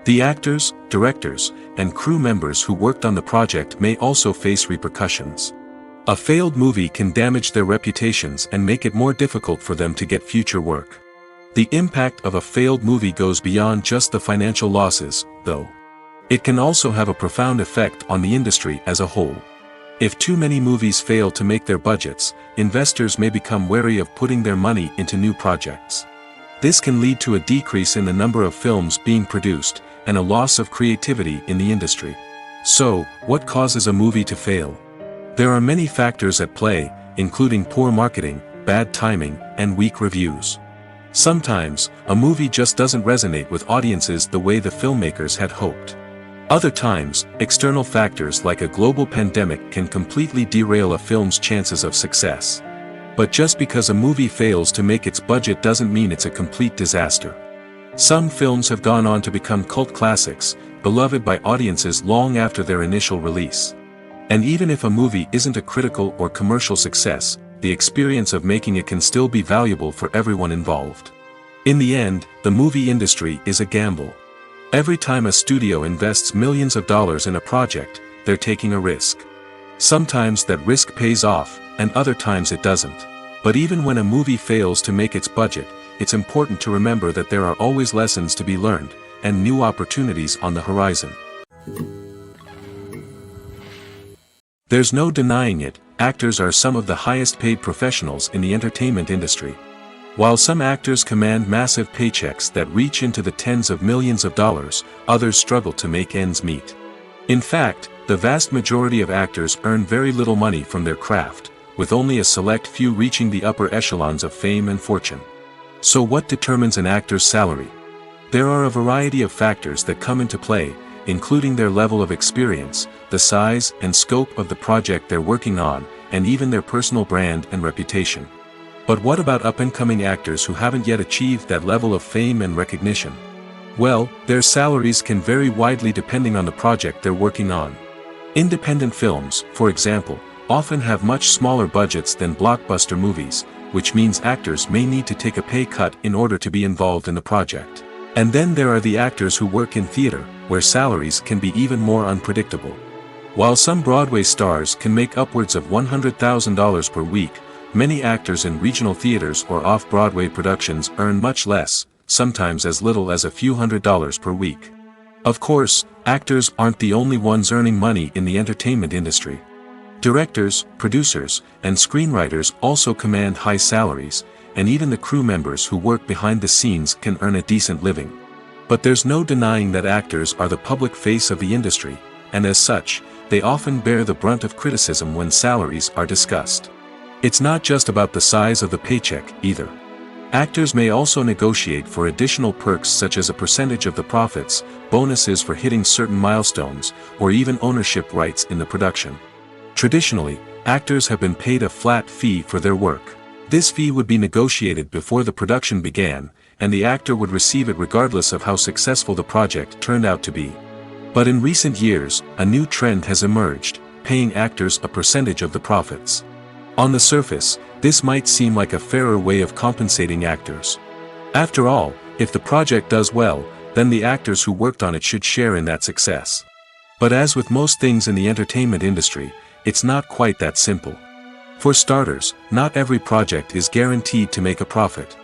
The actors, directors, and crew members who worked on the project may also face repercussions. A failed movie can damage their reputations and make it more difficult for them to get future work. The impact of a failed movie goes beyond just the financial losses, though. It can also have a profound effect on the industry as a whole. If too many movies fail to make their budgets, investors may become wary of putting their money into new projects. This can lead to a decrease in the number of films being produced, and a loss of creativity in the industry. So, what causes a movie to fail? There are many factors at play, including poor marketing, bad timing, and weak reviews. Sometimes, a movie just doesn't resonate with audiences the way the filmmakers had hoped. Other times, external factors like a global pandemic can completely derail a film's chances of success. But just because a movie fails to make its budget doesn't mean it's a complete disaster. Some films have gone on to become cult classics, beloved by audiences long after their initial release. And even if a movie isn't a critical or commercial success, the experience of making it can still be valuable for everyone involved. In the end, the movie industry is a gamble. Every time a studio invests millions of dollars in a project, they're taking a risk. Sometimes that risk pays off, and other times it doesn't. But even when a movie fails to make its budget, it's important to remember that there are always lessons to be learned, and new opportunities on the horizon. There's no denying it, actors are some of the highest paid professionals in the entertainment industry. While some actors command massive paychecks that reach into the tens of millions of dollars, others struggle to make ends meet. In fact, the vast majority of actors earn very little money from their craft, with only a select few reaching the upper echelons of fame and fortune. So what determines an actor's salary? There are a variety of factors that come into play, including their level of experience, the size and scope of the project they're working on, and even their personal brand and reputation. But what about up-and-coming actors who haven't yet achieved that level of fame and recognition? Well, their salaries can vary widely depending on the project they're working on. Independent films, for example, often have much smaller budgets than blockbuster movies, which means actors may need to take a pay cut in order to be involved in the project. And then there are the actors who work in theater, where salaries can be even more unpredictable. While some Broadway stars can make upwards of $100,000 per week, many actors in regional theaters or off-Broadway productions earn much less, sometimes as little as a few $100s per week. Of course, actors aren't the only ones earning money in the entertainment industry. Directors, producers, and screenwriters also command high salaries, and even the crew members who work behind the scenes can earn a decent living. But there's no denying that actors are the public face of the industry, and as such, they often bear the brunt of criticism when salaries are discussed. It's not just about the size of the paycheck, either. Actors may also negotiate for additional perks such as a percentage of the profits, bonuses for hitting certain milestones, or even ownership rights in the production. Traditionally, actors have been paid a flat fee for their work. This fee would be negotiated before the production began, and the actor would receive it regardless of how successful the project turned out to be. But in recent years, a new trend has emerged, paying actors a percentage of the profits. On the surface, this might seem like a fairer way of compensating actors. After all, if the project does well, then the actors who worked on it should share in that success. But as with most things in the entertainment industry, it's not quite that simple. For starters, not every project is guaranteed to make a profit.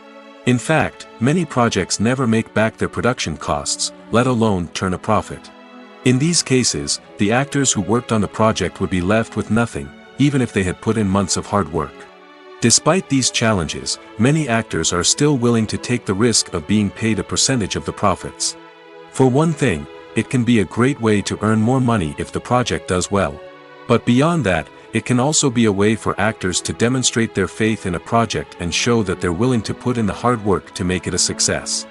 In fact, many projects never make back their production costs, let alone turn a profit. In these cases, the actors who worked on the project would be left with nothing, even if they had put in months of hard work. Despite these challenges, many actors are still willing to take the risk of being paid a percentage of the profits. For one thing, it can be a great way to earn more money if the project does well. But beyond that, it can also be a way for actors to demonstrate their faith in a project and show that they're willing to put in the hard work to make it a success.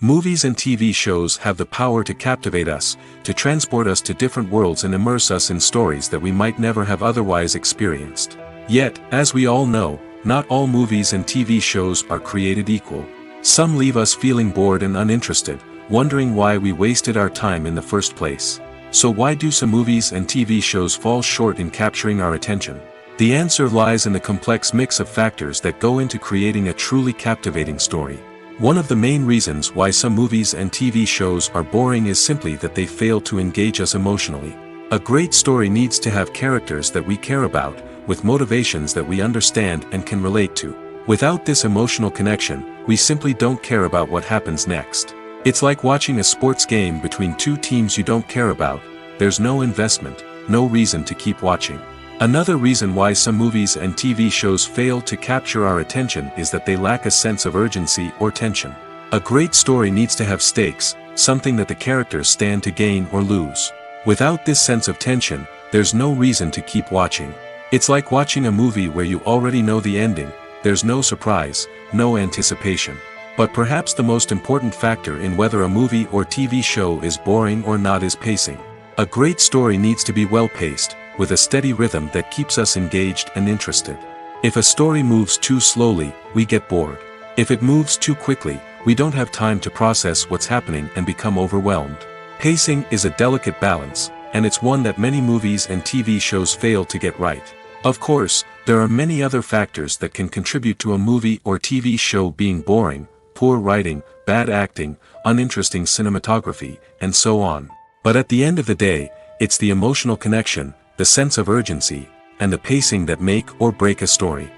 Movies and TV shows have the power to captivate us, to transport us to different worlds and immerse us in stories that we might never have otherwise experienced. Yet, as we all know, not all movies and TV shows are created equal. Some leave us feeling bored and uninterested, wondering why we wasted our time in the first place. So why do some movies and TV shows fall short in capturing our attention? The answer lies in the complex mix of factors that go into creating a truly captivating story. One of the main reasons why some movies and TV shows are boring is simply that they fail to engage us emotionally. A great story needs to have characters that we care about, with motivations that we understand and can relate to. Without this emotional connection, we simply don't care about what happens next. It's like watching a sports game between two teams you don't care about. There's no investment, no reason to keep watching. Another reason why some movies and TV shows fail to capture our attention is that they lack a sense of urgency or tension. A great story needs to have stakes, something that the characters stand to gain or lose. Without this sense of tension, there's no reason to keep watching. It's like watching a movie where you already know the ending, there's no surprise, no anticipation. But perhaps the most important factor in whether a movie or TV show is boring or not is pacing. A great story needs to be well-paced, with a steady rhythm that keeps us engaged and interested. If a story moves too slowly, we get bored. If it moves too quickly, we don't have time to process what's happening and become overwhelmed. Pacing is a delicate balance, and it's one that many movies and TV shows fail to get right. Of course, there are many other factors that can contribute to a movie or TV show being boring: poor writing, bad acting, uninteresting cinematography, and so on. But at the end of the day, it's the emotional connection, the sense of urgency, and the pacing that make or break a story.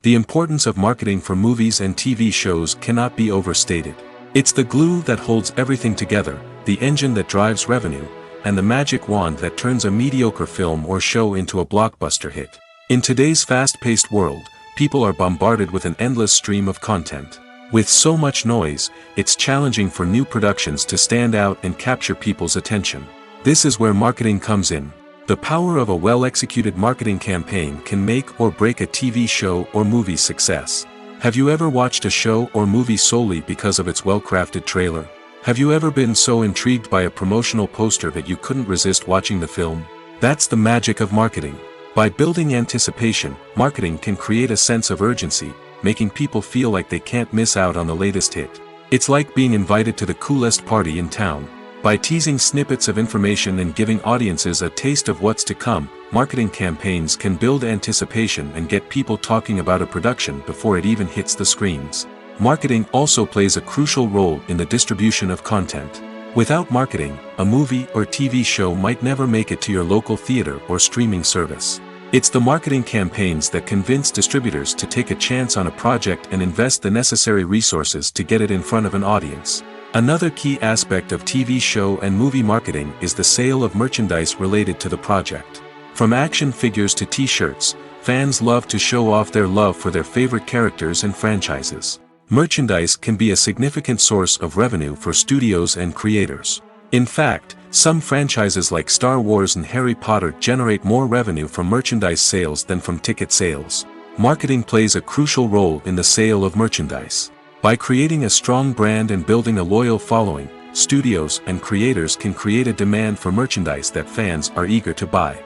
The importance of marketing for movies and TV shows cannot be overstated. It's the glue that holds everything together, the engine that drives revenue, and the magic wand that turns a mediocre film or show into a blockbuster hit. In today's fast-paced world, people are bombarded with an endless stream of content. With so much noise, it's challenging for new productions to stand out and capture people's attention. This is where marketing comes in. The power of a well-executed marketing campaign can make or break a TV show or movie's success. Have you ever watched a show or movie solely because of its well-crafted trailer? Have you ever been so intrigued by a promotional poster that you couldn't resist watching the film? That's the magic of marketing. By building anticipation, marketing can create a sense of urgency, making people feel like they can't miss out on the latest hit. It's like being invited to the coolest party in town. By teasing snippets of information and giving audiences a taste of what's to come, marketing campaigns can build anticipation and get people talking about a production before it even hits the screens. marketing also plays a crucial role in the distribution of content. Without marketing, a movie or TV show might never make it to your local theater or streaming service. It's the marketing campaigns that convince distributors to take a chance on a project and invest the necessary resources to get it in front of an audience. Another key aspect of TV show and movie marketing is the sale of merchandise related to the project. From action figures to t-shirts, fans love to show off their love for their favorite characters and franchises. Merchandise can be a significant source of revenue for studios and creators. In fact, some franchises like Star Wars and Harry Potter generate more revenue from merchandise sales than from ticket sales. Marketing plays a crucial role in the sale of merchandise. By creating a strong brand and building a loyal following, studios and creators can create a demand for merchandise that fans are eager to buy.